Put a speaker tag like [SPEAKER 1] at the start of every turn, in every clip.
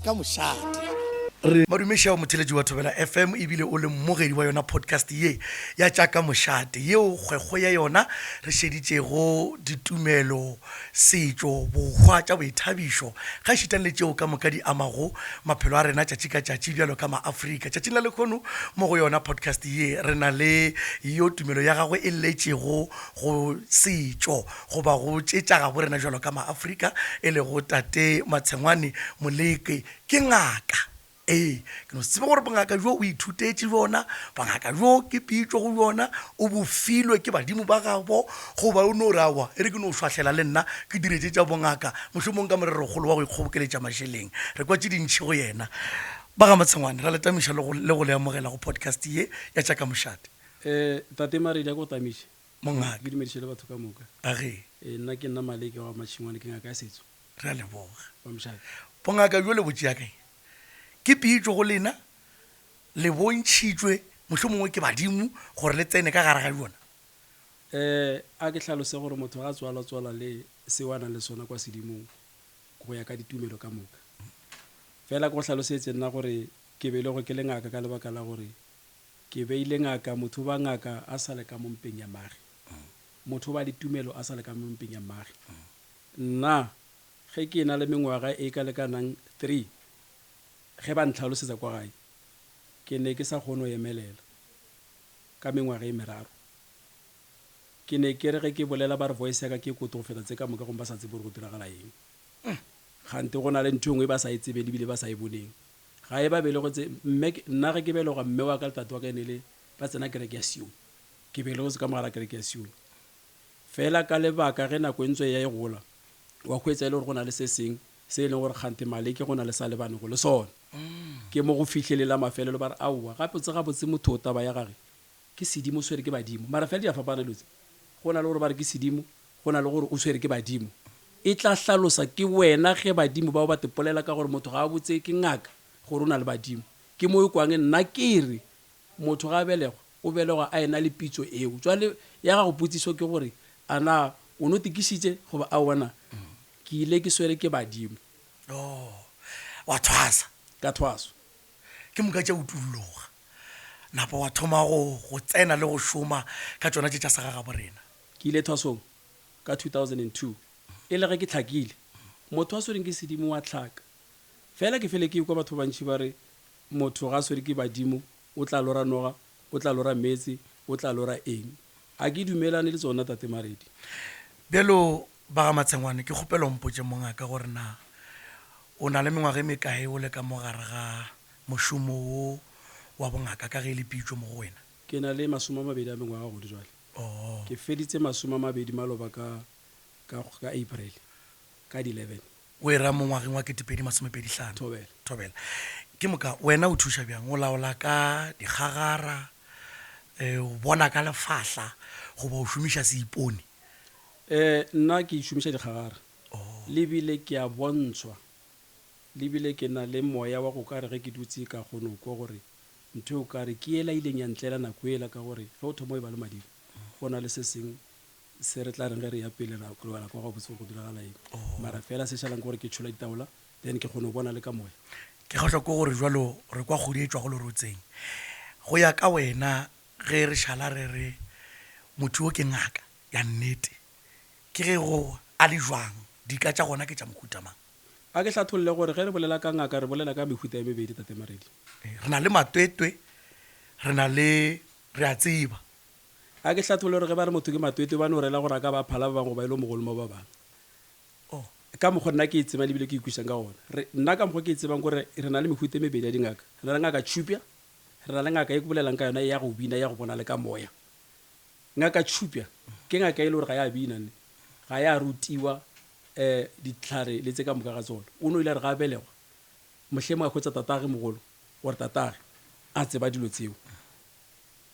[SPEAKER 1] Ka moshate re madumeša wa motheletši wa Thobela FM ebile o le mmogedi wa yona podcast ye ya tšaka mošate yeo kgwekgo ya yona re šeditšego ditumelo setšo bokgwa tša boithabišo ga šitang le tšeo ka moka di amago maphelo a rena tšatši ka tšatši bjalo ka maafrika tšatši la lekgono mo go yona podcast ye re na le yo tumelo ya gagwe e letšego go setšo goba go tšetšaga bo rena bjalo ka maafrika e le go Tate Matshengwane Moleke ke ngaka ke no tseba gore bongaka jo o ithutetše bona bongaka jo ke pitšo go bona o bofilwe ke badimo ba gabo goba o no rawa e re ke no swahlela le nna ke diretse tša bongaka mohlomong ka morero kgolo wa go ikgobokeletša mašeleng re kwa tše dintšhi go yena ba ga Matshengwane ra letamiša le go le amogela go podcast ye ya tšaka mošate
[SPEAKER 2] Tate Maredi ya go tamiša
[SPEAKER 1] mongaka
[SPEAKER 2] ke dumediše le batho ka moka
[SPEAKER 1] age
[SPEAKER 2] nna ke nna Maleke wa Matshengwane ke ngaka ya setso
[SPEAKER 1] re a leboga
[SPEAKER 2] wa mošate
[SPEAKER 1] bongaka jo le botse ya kae ke pitšo go lena le bontšhitšwe mohlomongwe ke badimo gore le tsene ka gare ga jona
[SPEAKER 2] a ke hlalose gore motho ga tswala le sewana le sona kwa sedimong go ya ka ditumelo ka moka fela go hlalosetse nna gore ke beile go ke le ngaka ka lebaka la gore ke beile ngaka motho ba ngaka a sa le ka mompeng ya magi motho ba ditumelo a sa le ka mompeng ya magi nna ge ke na le mengwaga e ka lekanang 3 ge ba ntlhalosetsa kwa gae ke ne ke sa kgone go emelela ka mengwaga e meraro ke ne ke re ge ke bolela ba re voice ya ka ke koto go feta tse ka moka gong ba sa tsebe gore go diragala eng gante go na le ntho ngwe ba sa e tsebele bile ba sa e boneng ga e ba belegotse nna ge ke belega mme wa ka le tate wa ka e ne le ba tsena kereke ya Sion ke belegotse ka mogala kereke ya Sion fela ka lebaka ge nako e ntse ya e gola wa kgwetsa e le gore go na le se seng se e leng gore kgante Maleke go na le sa lebane go le sona ke mo go fitlhelela mafelelo ba re aowa gape tse gabotse motho o taba ya gage ke sedimo swere ke badimo mara fela di a fapana lotse go na le gore ba re ke sedimo go na le gore o swere ke badimo e tla hlalosa ke wena ge badimo bao ba tepolela ka gore motho ga a botse ke ngaka gore o na le badimo ke mo e kwang nna ke re motho ga a belegwa o belegwa a ena le pitso eo jwale ya ga go putsiso ke gore ana o no tikisitse goba a bona ke ile ke swere ke badimo
[SPEAKER 1] wa thwasa
[SPEAKER 2] ka thwaso
[SPEAKER 1] ke moka tša utulloga napa wa thoma go tsena le go šoma ka tšona tše tša segaga borena
[SPEAKER 2] ke ile thwasong ka 2002 e le ge ke tlhakile motho a swereng ke sedimo wa tlhaka fela ke fele ke kwa batho bantši ba re motho ga swere ke badimo o tla lora noga o tla lora metsi o tla lora eng a ke dumelane le tsona Tate Maredi
[SPEAKER 1] bjalo ba ga Matshengwane ke kgopela mpotse mongaka gore na o na le mengwaga e mekae o le ka mogare ga mošomo wo wa bongaka ka ge le pitšo mo go wena
[SPEAKER 2] ke na le 20 a mengwaga godi jwale ke feditse 20 maloba ka April ka di 11
[SPEAKER 1] o e ra mo ngwageng wa 2025 Thobela ke moka wena o thuša bjang o laola ka dikgagara o bona ka lefahla goba o šomiša seipone
[SPEAKER 2] nna ke šomiša dikgagara lebile ke a bontshwa lebile ke na le moya wa go ka re ge ke dutse ka kgono kwa gore ntho o ka re ke ela ileng ya ntlela nako ela ka gore ge o thomo e ba le madimo go na le se seng se re tla reng ge re ya pele ra kwa go botse go diragala eng mara fela se šalang gore ke tšhola ditaola then ke kgone go bona le ka moya
[SPEAKER 1] ke kgatlha ko gore jwalo re kwa kgodi e tswa go lerotseng go ya ka wena ge re šala re motho o ke ngaka ya nnete ke ge go a le jwang di ka tša gona ke tša mohutamang
[SPEAKER 2] a ke hlatholle gore ge re bolela ka ngaka re bolela ka mehuta e mebedi Tate Maredi
[SPEAKER 1] re na le matwetwe re na le re a tseba
[SPEAKER 2] a ke hlatholle gore ge ba re motho ke matwetwe ba no rela gore a ka ba phala ba bangwe ba ile mogolo mo ba bang ka mokgwa nna ke e tseba lebile ke ikwishang ka gona nna ka mokgwa ke e tsebang gore re na le mehuta e mebedi ya dingaka re na le ngaka Chupia re na le ngaka e ke bolelang ka yona ya go bina ya go bona le ka moya ngaka Chupia ke ngaka e le gore ga ya bina ga ya rutiwa ditlhare le tse ka moka ga tsona o no ile re ga belegwa mohlemo a khotsa tatagwe mogolo gore tatagwe a tseba dilo tseo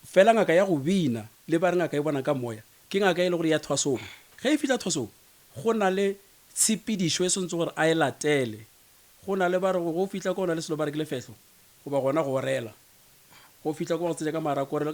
[SPEAKER 2] fela ngaka ya go bina le ba re ngaka e bona ka moya ke ngaka e le gore ya thwasong ge e fitla thwasong go na le tshepedišo e sentse gore a e latele go na le ba re go fitla ko na le selo ba re ke lefehlo go ba gona go rela go fitla ko go tseja ka marakorelo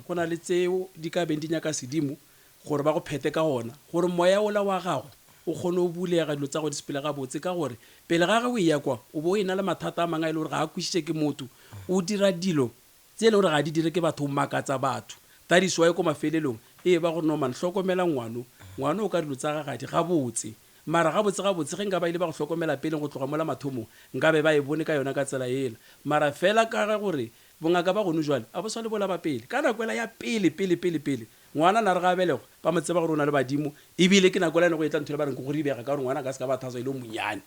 [SPEAKER 2] go na le tseo di ka beng di nyaka sedimo gore ba go phete ka gona gore moya ola wa gago o kgone o bulega dilo tsa go di sepele ga botse ka gore pele ga gagwe ya kwa o bo ena le mathata a mangwe a ile gore ga a kwišitše ke motho o dira dilo tse le gore ga di dire ke batho o makatsa batho tadiswa ko mafelelong e ba gore no man hlokomela ngwano o ka dilo tsa gagadi ga botse mara ga botse ge nka ba ile ba go hlokomela pele go tloga mola mathomong nka be ba e bone ka yona ka tsela ela mara fela ka ga gore bongaka ba gone jwale a bo sa le bola ba pele ka nakwela ya pele ngwana na re ga belego ba mo tseba gore o na le badimo ebile ke nakwela ene go etla ntho le ba reng go ribega ka gore ngwana ka se ka ba thaswa ile o monyane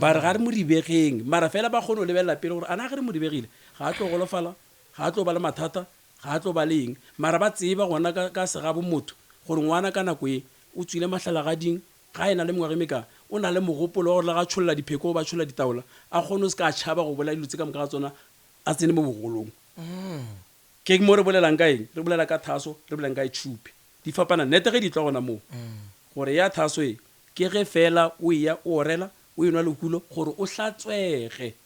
[SPEAKER 2] ba re ga re mo ribegeng mara fela ba kgone o lebelela pele gore ana ge re mo ribegile ga a tlo golofala ga a tlo ba le mathata ga a tlo ba le eng mara ba tseba gona ka segabo motho gore ngwana ka nako e o tswile mahlalagading ga e na le mengwage meka o na le mogopolo wa gore le ga tšholola dipheko ba tšholola ditaola a kgone o se ka tšhaba go bola dilo tse ka moka ga tsona a tsene mo bogolong ke mo re bolelang ka eng re bolela ka thaso re bolelang ka tšhupe di fapana nnete ge di tla gona moo gore ya thaso e ke ge fela o ya o orela o enwa lekulo gore o hlatswege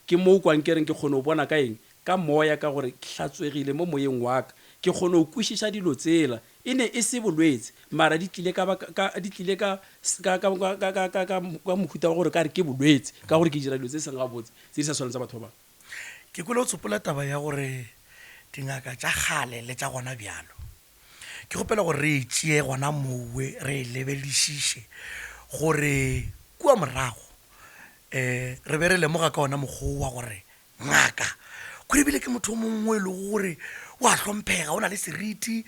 [SPEAKER 2] ke mo kwang ke reng ke kgone o bona ka eng ka moya ka gore ke hlatswegile mo moyeng wa ka ke kgone o kwešiša dilo tsela e ne e se bolwetse mara di tlile ka mohuta wa gore ka re ke bolwetse ka gore ke dira dilo tse seng gabotse tse di sa tshwaneng tsa batho ba bangwe
[SPEAKER 1] ke kole o tsopola taba ya gore dingaka tša kgale le tša gona bjalo ke gopela gore re tšee gona mowe re lebedišiše gore kua morago re be re lemoga ka ona mokgwa wa gore ngaka kore ebile ke motho o mongwe le gore o a hlomphega o na le seriti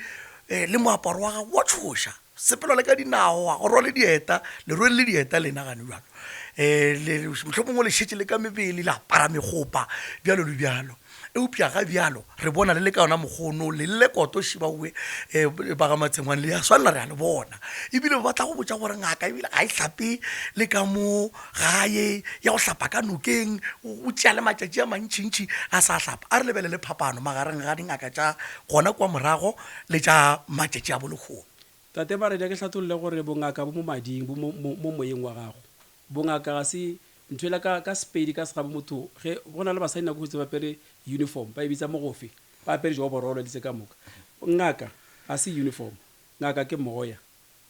[SPEAKER 1] le moaparo wa gago wa tšhoša sepelo le ka dinao a go rwa le dieta le rwele le dieta le nagane bjalo mohlomongwe le šetse le ka mebele le apara mekgopa bjalo le bjalo eupša ga bjalo re bona le le ka ona mokgono le le koto šibaue bagamatshengwane le ya swanela re a le bona ebile ba tla go botsa gore ngaka ebile ga e hlape le ka mo gae ya go hlapa ka nokeng o tšea le matšatši a mantšintši a sa hlapa a re lebele le phapano magareng ga dingaka tša gona kwa morago le tša matšatši a bolekgone
[SPEAKER 2] tate ba re di ke hlatolole gore bongaka bo mo mading bo mo moyeng wa gago bongaka ga se ntho ela ka spedi ka segabo motho ge go na le basadi nako gotse ba pere uniform ba e bitsa mogofe ba apere jo borolo ditse ka moka ngaka a se uniform ngaka ke moya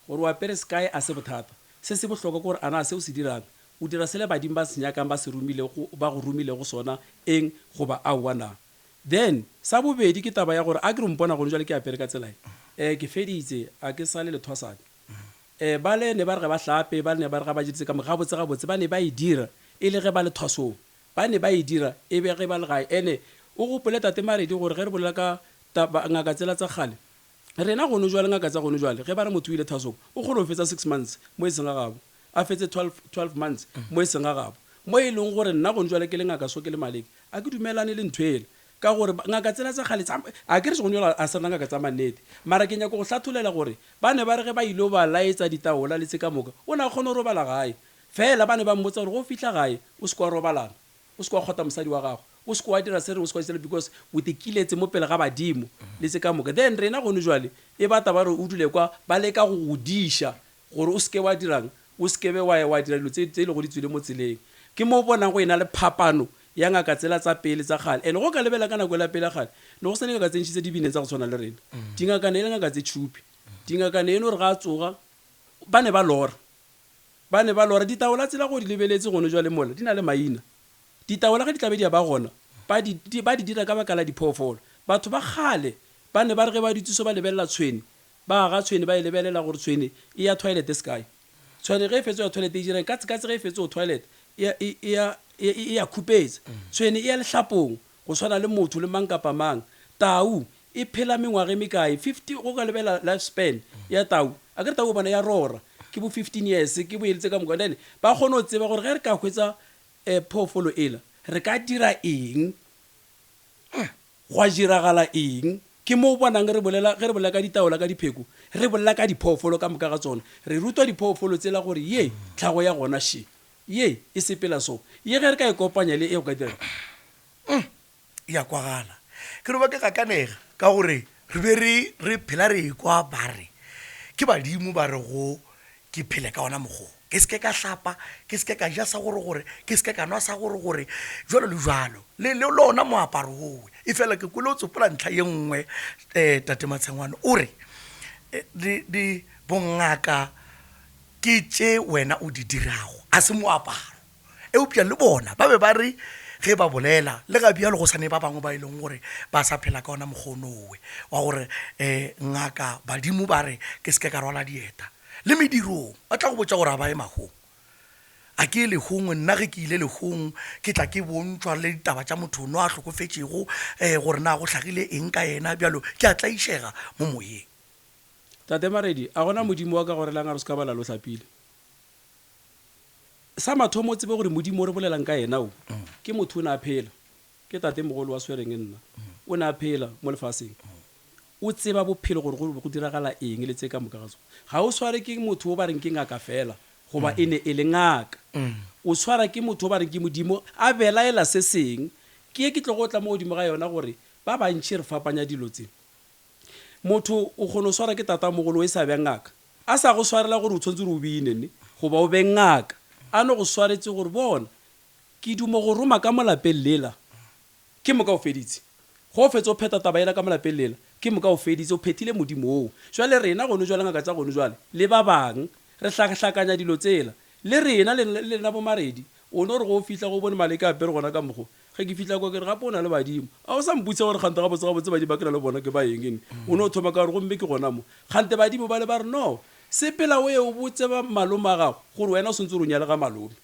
[SPEAKER 2] gore o apere sky a se bothata se se bohlokwa gore ana se o se dirang o dira sele badimo ba senyakang ba go rumile go sona eng goba a wana then sa bobedi ke taba ya gore a ke re mpona gone jwale ke apere ka tselae ke feditse a ke sale le thwasane ba le ne ba re ga ba hlape ba ne ba re ga ba jetse ka gabotse ba ne ba e dira e le ge ba le thwasong ba ne ba e dira e be ge ba le gae ene o gopole tate maredi gore ge re bolela ka ngaka tsela tsa kgale rena gone jwale ngaka tsa gone jwale ge ba re motho o ile thwasong o kgone go fetsa 6 months mo e seng gagabo a fetse 12 months mo e seng gagabo mo e leng gore nna gone jwale ke le ngaka so ke le maleki a ke dumelane le nthwele ka gore ngaka tsela tsa kgale a ke re segone jwale a serena ngaka tsa mannete mara ke nyako go hlatholela gore ba ne ba re ge ba ile ba laetsa ditaola le tse ka moka o ne a kgone go robala gae fela ba ne ba mmotsa gore go fitlha gae o se kwa robalana o se kwa kgota mosadi wa gago o se kwa dira se re o se kwa tsela because o tekiletse mo pele ga badimo le tse ka moka then rena gone jwale e bata ba re o dule kwa ba le ka go godisha gore o se ke wa dirang o se ke be wa dira dilo tse ile go di tswile mo tseleng ke mo bonang go ena le phapano ya ngaka tsela tsa pele tsa gale ene go ka lebela ka nako la pele gale no go sene ka tsentšitse dibine tsa go tshwana le rena dingakane le ngaka tse tšhupi dingakane eno re ga tsoga ba ne ba lora ditaola tsela go di lebeletse gone jwa le mola di na le maina ditaola ge di tlabe di ba gona ba di dira ka baka la diphoofolo batho ba gale ba ne ba re ge ba dithuso ba lebelela tshwene ba ga tshwene ba e lebelela gore tshwene e ya toilet sky tshwene ge e fetso ya toilet e dirang ka ge e fetso o toilet e ya khupetsa tshwene e ya lehlapong go tshwana le motho le mang kapa mang tau e phela mengwage mekae 50 go ka lebela life span ya tau a ke re tau bona ya rora ke bo 15 years ke bo eletse ka moka then ba kgone go tseba gore ge re ka hwetsa phoofolo ela re ka dira eng go a diragala eng ke mo bonang ge re bolela ka ditaola ka dipheko re bolela ka diphoofolo ka moka ga tsona re rutwa diphoofolo tsela gore ye tlhago ya gona she ye e sepela so ye ge re ka e kopanya le e go ka dira
[SPEAKER 1] ya kwagala ke re ba ke gakanega ka gore re be re phela re kwa bare ke badimo ba re go ke phele ka ona mogo ke se ka hlapa ke se ka ja sa gore ke se ka nwa sa gore jalo le jalo le lona moaparo o e fela ke kole o tsopola ntlha ye nngwe tate Matshengwane o re di bongaka ke tše wena o di dirago a se moaparo e upša le bona ba be ba re ge ba bolela le ga bjalo go sane ba bangwe ba ileng gore ba sa phela ka ona mogonowe wa gore ngaka badimo ba re ke se ka rwala dieta le medirong ba tla go botsa gore a ba e magong a ke legongwe nna ge ke ile legong ke tla ke bontšhwa le ditaba tša motho ono a tlhokofetšego gore na go tlhagile eng ka ena bjalo ke a tlaišega mo moyeng.
[SPEAKER 2] Tate Maredi a gona modimo wa ka gore lang a re se ka bala lo hlapile sa mathomo o tsebe gore modimo o re bolelang ka ena o ke motho o ne a phela ke tate mogolo wa swereng nna o ne a phela mo lefaseng o tseba bophelo gore go diragala eng le tse ka moka ga tsone ga o sware ke motho o ba reng ke ngaka fela goba e ne e le ngaka o swara ke motho o ba reng ke modimo a belaela se seng ke ke tlo go tla mo godimo ga yona gore ba bantši re fapanya dilo tse motho o kgone o swara ke tata mogolo e sa bjang ngaka a sa go swarela gore o tshwanetse re o beinene goba o be ngaka a no go swaretse gore bona ke dumo go roma ka molapeng lela ke moka o feditse go fetsa o pheta taba ela ka molapeng lela ke moka o feditse o phethile modimo o jwale rena gone jwale ngaka tsa gone jwale le ba bang re hlakanya dilo tsela le rena le na bo Maredi o no re go fitla go bone maleka apere gona ka mogo ge ke fitla go ke re gape o na le badimo a o sa mputse gore kgante ga botse badimo ba ke na le bona ke ba eng o no thoma ka gore gomme ke gona mo kgante badimo ba le ba re no sepela o ye o botse ba malome a gago gore wena o sentse o nyale ga malome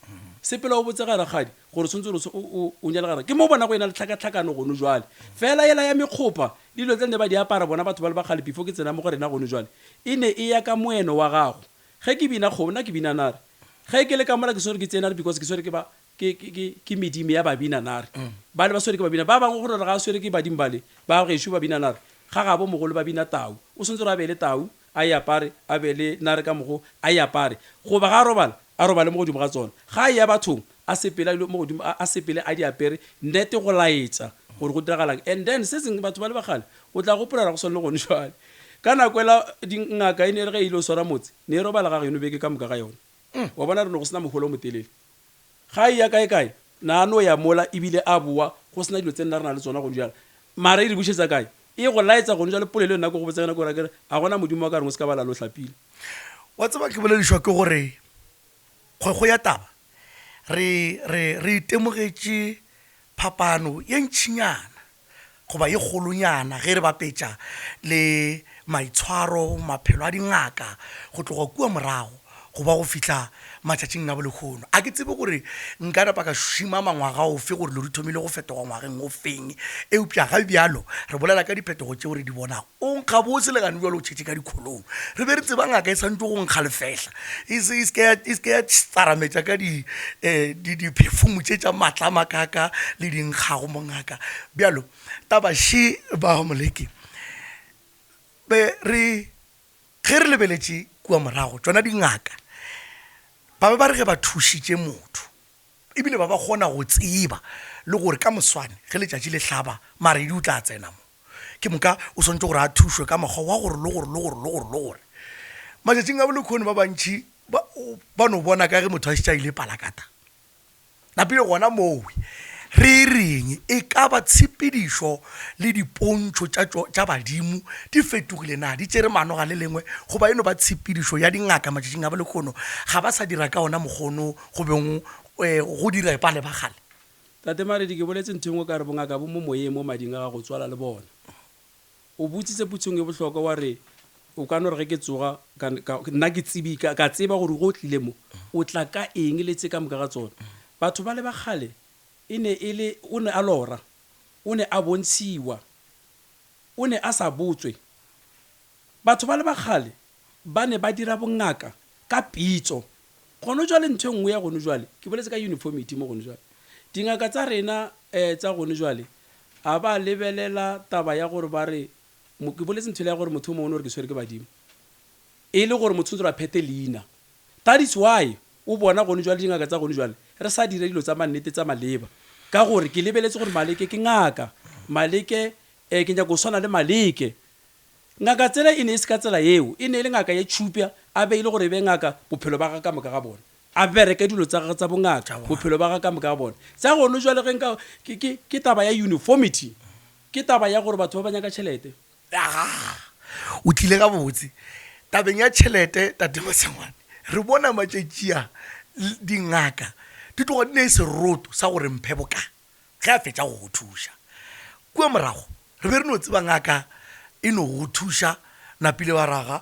[SPEAKER 2] sepela o botse ga rakgadi gore sentse o nyale ga ke mo bona go ena le tlhakatlhakano gone jwale fela ela ya mekgopa dilo tse ne ba di apara bona batho ba le ba gale before ke tsena mo go rena gone jwale e ne e ya ka moeno wa gago ge ke bina kgobo nna ke bina nare ge ke le ka mola ke swere ke tsenare because ke swere ke medimo ya babina nare ba le ba swere ke babina ba bangwe gore ga swere ke badimo bale ba gešo babina nare ga gabo mogolo ba bina tau o sentse re a bele tau a e apare a bele nare ka mogo a e apare goba ga a robale mo godimo ga tsona ga ya bathong a sepela mo godimo a sepele a di apere nnete go laetsa gore go diragalang and then se sengwe batho ba le bagale o tla gopolela go sone le gone jwale ka nako ela dingaka e ne re ge ile o swara motse ne e robala ga geno beke ka moka ga yone wa bona re no go sena mogolo o motelele ga e ya kae na no ya mola ebile a boa go sena dilo tse nna re na le tsona gone jalo mara e re bušetsa kae e go laetsa gone jalo polelo nna go botsena gore ke a gona modimo wa ka re mo se ka bala lo hlapile
[SPEAKER 1] wa tseba ke boledišwa ke gore kgwego ya taba re itemogetše phapano ye ntšhinyana goba ye kgolonyana ge re bapetša le maitshwaro maphelo a dingaka go tloga kua morago goba go fihla matšatšing na bolekgono a ke tsebe gore nka napa ka šima mangwaga ofe gore le di thomile go fetoga ngwageng o feng e upša ga bjalo re bolela ka diphetogo tšeo re di bonago o nkga botse legane bjalo o tšhetše ka dikgolong re be re tseba ngaka e santse go nkga lefehla e se ke ya tsarametša ka diperfumu tše tša matla makaka le dinkgago mo ngaka bjalo tabaši ba moleke ge re lebeletše kua morago tsona dingaka ba be ba re ge ba thušitše motho ebile ba kgona go tseba le gore ka moswane ge letšatši le hlaba Maredi o tla tsena mo ke moka o swantse gore a thušwe ka mokgwa wa gore le gore matšatšing a bolekgone ba bantšhi ba no bona ka ge motho a šitša ile palakata napile gona mowe re reng e ka ba tshepedišo le dipontšho tša badimo di fetogile na di tšere mano ga le lengwe goba eno ba tshepedišo ya dingaka matšatšing a bolekgono ga ba sa dira ka ona mokgono go beng go dira pa le bagale
[SPEAKER 2] tate Maredi ke boletse ntho engwe ka re bongaka bo mo moyeng mo mading a ga go tswala le bona o botsitse putsong e bohlokwa wa re o ka no re ge ke tsoga nna ke tseba gore go tlile mo o tla ka eng le tse ka moka ga tsona batho ba le bagale o ne a lora o ne a bontshiwa o ne a sa botswe batho ba le bagale ba ne ba dira bongaka ka pitso gone jwale ntho engwe ya gone jwale ke boletse ka uniformity mo gone jwale dingaka tsa rena tsa gone jwale a ba lebelela taba ya gore ba re ke boletse ntho ya gore motho mo gore ke swere ke badimo e le gore motho ra phete leina that is why o bona gone jwale dingaka tsa gone jwale re sa dire dilo tsa mannete tsa maleba ka gore ke lebeletse gore Maleke ke ngaka Maleke ke nyaka go swana le Maleke ngaka tsela e ne se ka tsela eo e ne le ngaka ye tshupya a be ile gore be ngaka bophelo ba ga ka moka ga bona a bereke dilo tsa ga tsa bongaka bophelo ba ga ka moka ga bona tsa go no jwa le genka ke taba ya uniformity ke taba ya gore batho ba banya ka tšhelete
[SPEAKER 1] o tlile ga botse tabeng ya tšhelete tatemasengwane re bona matšatšia dingaka di tloga di ne se roto sa gore mphe boka ge a fetša go go thuša kua morago re be re no tseba ngaka e no go thuša napile wa raga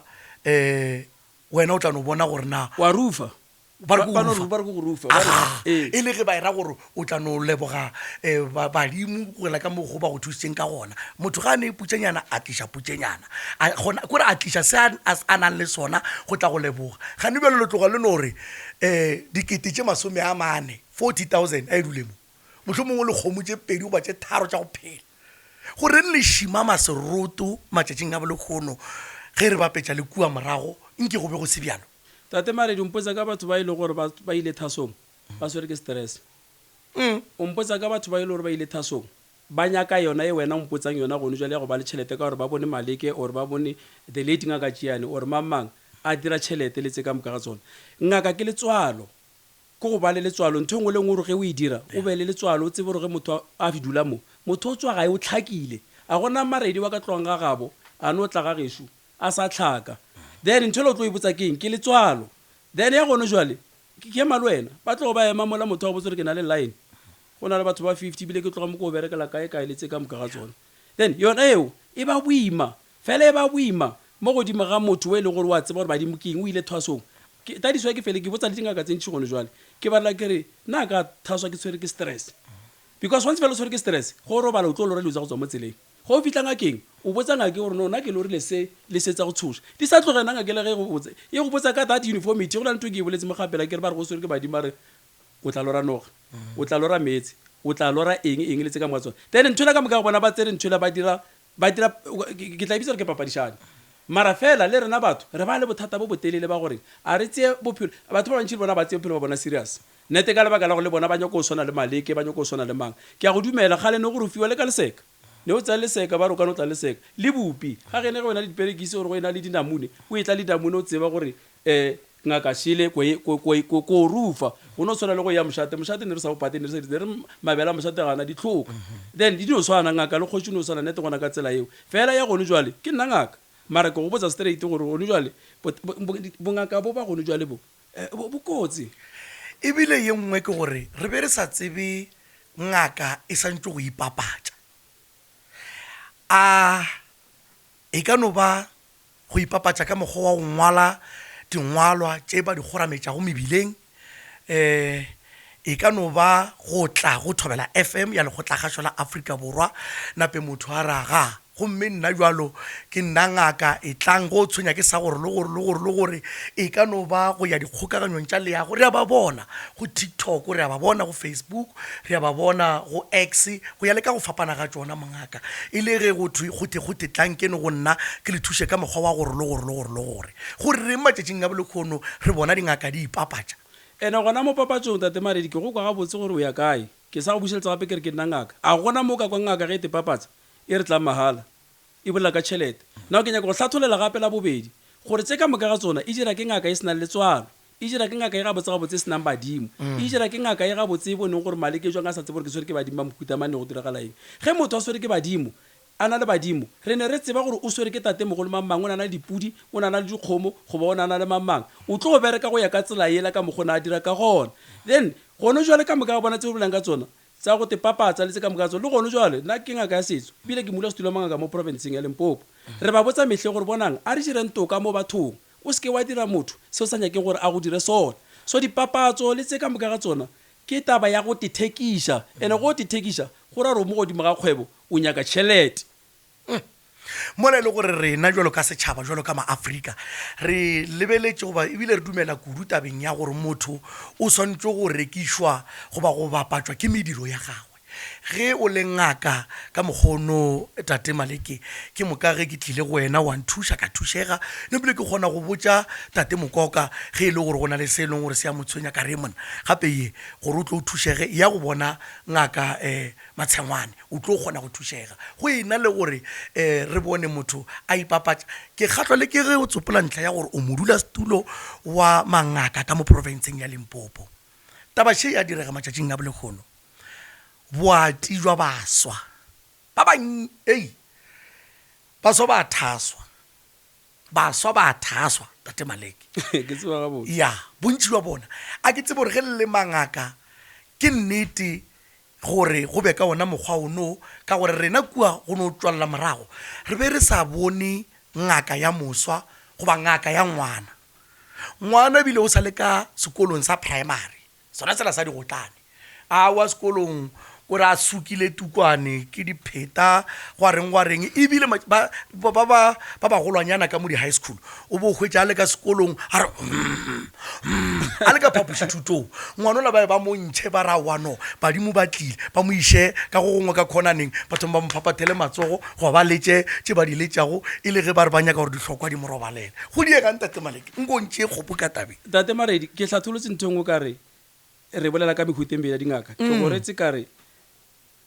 [SPEAKER 1] wena o tla no bona gore na
[SPEAKER 2] wa rufa
[SPEAKER 1] e le ge ba era gore o tla no leboga badimo goela ka mogo ba go thusitseng ka gona motho ga a ne putsenyana a tliša putsenyana kore a tliša se a nang le sona go tla go leboga ga ne bjalo le tloga le no gore dikete tše 40,000 a e dulemo motlho mongwe le kgomo tše 2 goba tše 3 tša go phela gore le shima maseroto matšatšing a bolekgono ge re bapetša le kua morago nke go be go se bjalo
[SPEAKER 2] tate mare di mpotsa ka batho ba ile gore ba ile thasong ba swere ke stress o mpotsa ka batho ba ile gore ba ile thasong ba nyaka yona e wena mpotsang yona gone jwa le go ba le tšhelete ka gore ba bone Maleke or ba bone the late ngaka Tšiane or mamang a dira tšhelete le tse ka moka ga tsona ngaka ke letswalo ko go ba le letswalo ntho ngwe le ngwe ge o e dira o be le letswalo o tsebe gore ge motho a fidula mo motho o tswa gae o tlhakile a gona maredi wa ka tlong ga gabo a no tla ga gešo a sa tlhaka then ntho le o tlo e botsa keng ke letswalo then ya gone jwale ke ema le wena ba tlo ba ema mola motho wa botse re ke na le line go na le batho ba 50 bile ke tloga mo ko berekela kae le tse ka moka ga tsona then yona eo e ba boima fela e ba boima mo godimo ga motho we le gore wa tseba gore badimo keng o ile thwasong ta di swa ke fele ke botsa le dingaka tsentši gone jwale ke ba la ke re na ka thaswa ke tshwere ke stress because once fela o tshwere ke stress go robala o tlo lore le utsa go tswa mo tseleng go o fitlha ngakeng o botsa ngake gore no nna ke lore le setsa go tshoša di sa tlogena ngakela ge go botse e go botsa ka that uniformity go na le ntho ke e boletse mo gapela ke re ba re go swere ke badimo re o tla lora noga o tla lora metsi o tla lora eng le tse ka moka tsona then nthola ka moka go bona ba tsere nthola ba dira ke tla bitsa re ke papadišane mara fela le rena batho re ba le bothata bo botelele ba gore a re tseye bophelo batho ba bantši le bona ba tseye bophelo ba bona serious nnete ka lebaka la go le bona ba nyako o swana le Maleke ba nyako o swana le mang ke a go dumela ga le ne gore o fiwa le ka leseka ne o tsa leseka ba re o ka no tla leseka le bupi ga ge ne go ena le diperekisi gore go ena le dinamune o e tla le dinamune o tseba gore ngaka shile ko rufa go no tshwana le go ya mošate ne re sa bopate ne re mabela mošate gana ditlhoka then di no swana ngaka le kgotsi no swana nete gona ka tsela eo fela ya gone jwale ke nna ngaka mara go botsa straight gore gone jwale bongaka bo ba gone jwale bo kotsi
[SPEAKER 1] ebile ye nngwe ke gore re be re sa tsebe ngaka e santse go ipapatša e ka no ba go ipapatša ka mokgwa wa go ngwala dingwalwa tše ba di gorametša go mebileng e ka no ba go tla go thobela FM ya lekgotlakgašo la Afrika Borwa nape motho a raga gomme nna jwalo ke nna ngaka e tlang go tshwenya ke sa gore le gore e ka no ba go ya dikgokaganyong tša leago re a ba bona go TikTok re a ba bona go Facebook re a ba bona go X go ya le ka go fapana ga tsona mongaka e le ge go gote tlang ke no go nna ke le thuse ka mokgwa wa gore gore re matšatšing a bolekgono re bona dingaka di ipapatša
[SPEAKER 2] ene gona mo papatsong tate maredi ke go kwa ga botse gore o ya kae ke sa go bušeletsa gape ke re ke nna ngaka a gona mo ka kwa ngaka ge te papatsa e re tla mahala e bolela ka tšhelete nao ke nyaka go hlatholela gape la bobedi gore tse ka moka ga tsona e dira ke ngaka e senang letswalo e dira ke ngaka e gabotse e senang badimo e dira ke ngaka e gabotse e boneng gore Maleke jwang a sa tsebe gore ke swere ke badimo ba mokutamane go diragala eng ge motho a swere ke badimo a na le badimo re ne re tseba gore o swere ke tate mogolo mamang o na na le dipudi o na na le dikgomo goba o na na le mamang o tlo go bereka go ya ka tsela ela ka mogona a dira ka gona then gone jwale ka moka ga bona tse o bolang ka tsona tsa go te papatsa le tse ka moka tsona le gone jwale nna ke ngaka ya setso bile ke mula setulo mangaka mo provinceng ya Limpopo re ba botsa mehle gore bonang a re direng toka mo bathong o seke wa dira motho se o sa nyakeng gore a go dire sona so dipapatso le tse ka moka ga tsona ke taba ya go tithekiša ene go tithekiša go ra re mo godimo ga kgwebo o nyaka tšhelete
[SPEAKER 1] mona e le gore rena jwalo ka setšhaba jwalo ka maAfrika re lebeletše goba ebile re dumela kudu tabeng ya gore motho o swantse go rekišwa goba go bapatšwa ke mediro ya gagwe ge o le ngaka ka mokgono tate Maleki ke mokare ke tlile go wena wa nthuša ka thušega le bile ke kgona go botša tate Mokoka ge e le gore go na le se e leng gore se ya motshwenya ka Raymond gape ye gore o tlo o thušege ya go bona ngaka Matshengwane o tlo kgona go thušega go ena le gore re bone motho a ipapatša ke kgatlwa le ke ge o tsopola ntlha ya gore o modulasetulo wa mangaka ka mo provinceng ya Limpopo taba she ya direga matšatšing a bolekgono boati jwa baswa ba baswa ba thaswa tate Maleki
[SPEAKER 2] ke tseba ga botse
[SPEAKER 1] ya bontši jwa bona a ke tsebe gore ge le mangaka ke nnete gore go be ka ona mokgwa ono ka gore rena kua go no tswalla morago re be re sa bone ngaka ya moswa goba ngaka ya ngwana bile o sa le ka sekolong sa primary sona tsela sa digotlane a wa sekolong gore a sukile tukwane ke dipheta gwa reng ebile ba golwanyana ka mo di high school o bo hwetša a le ka sekolong a re a le ka phapošithutong ngwana la ba mo ntšhe ba ra wano badimo ba tlile ba mo iše ka go gongwe ka khonaneng bathong ba mo phapathele matsogo go ba letse tše ba di letšago e le ge ba re ba nyaka gore dihlokwa di mo robalele go diegang tate Maleki nko ntše kgopo ka tabe
[SPEAKER 2] tate Maredi ke hlatholotse ntho engwe ka re re bolela ka mehuteng ya dingaka ke goretse ka re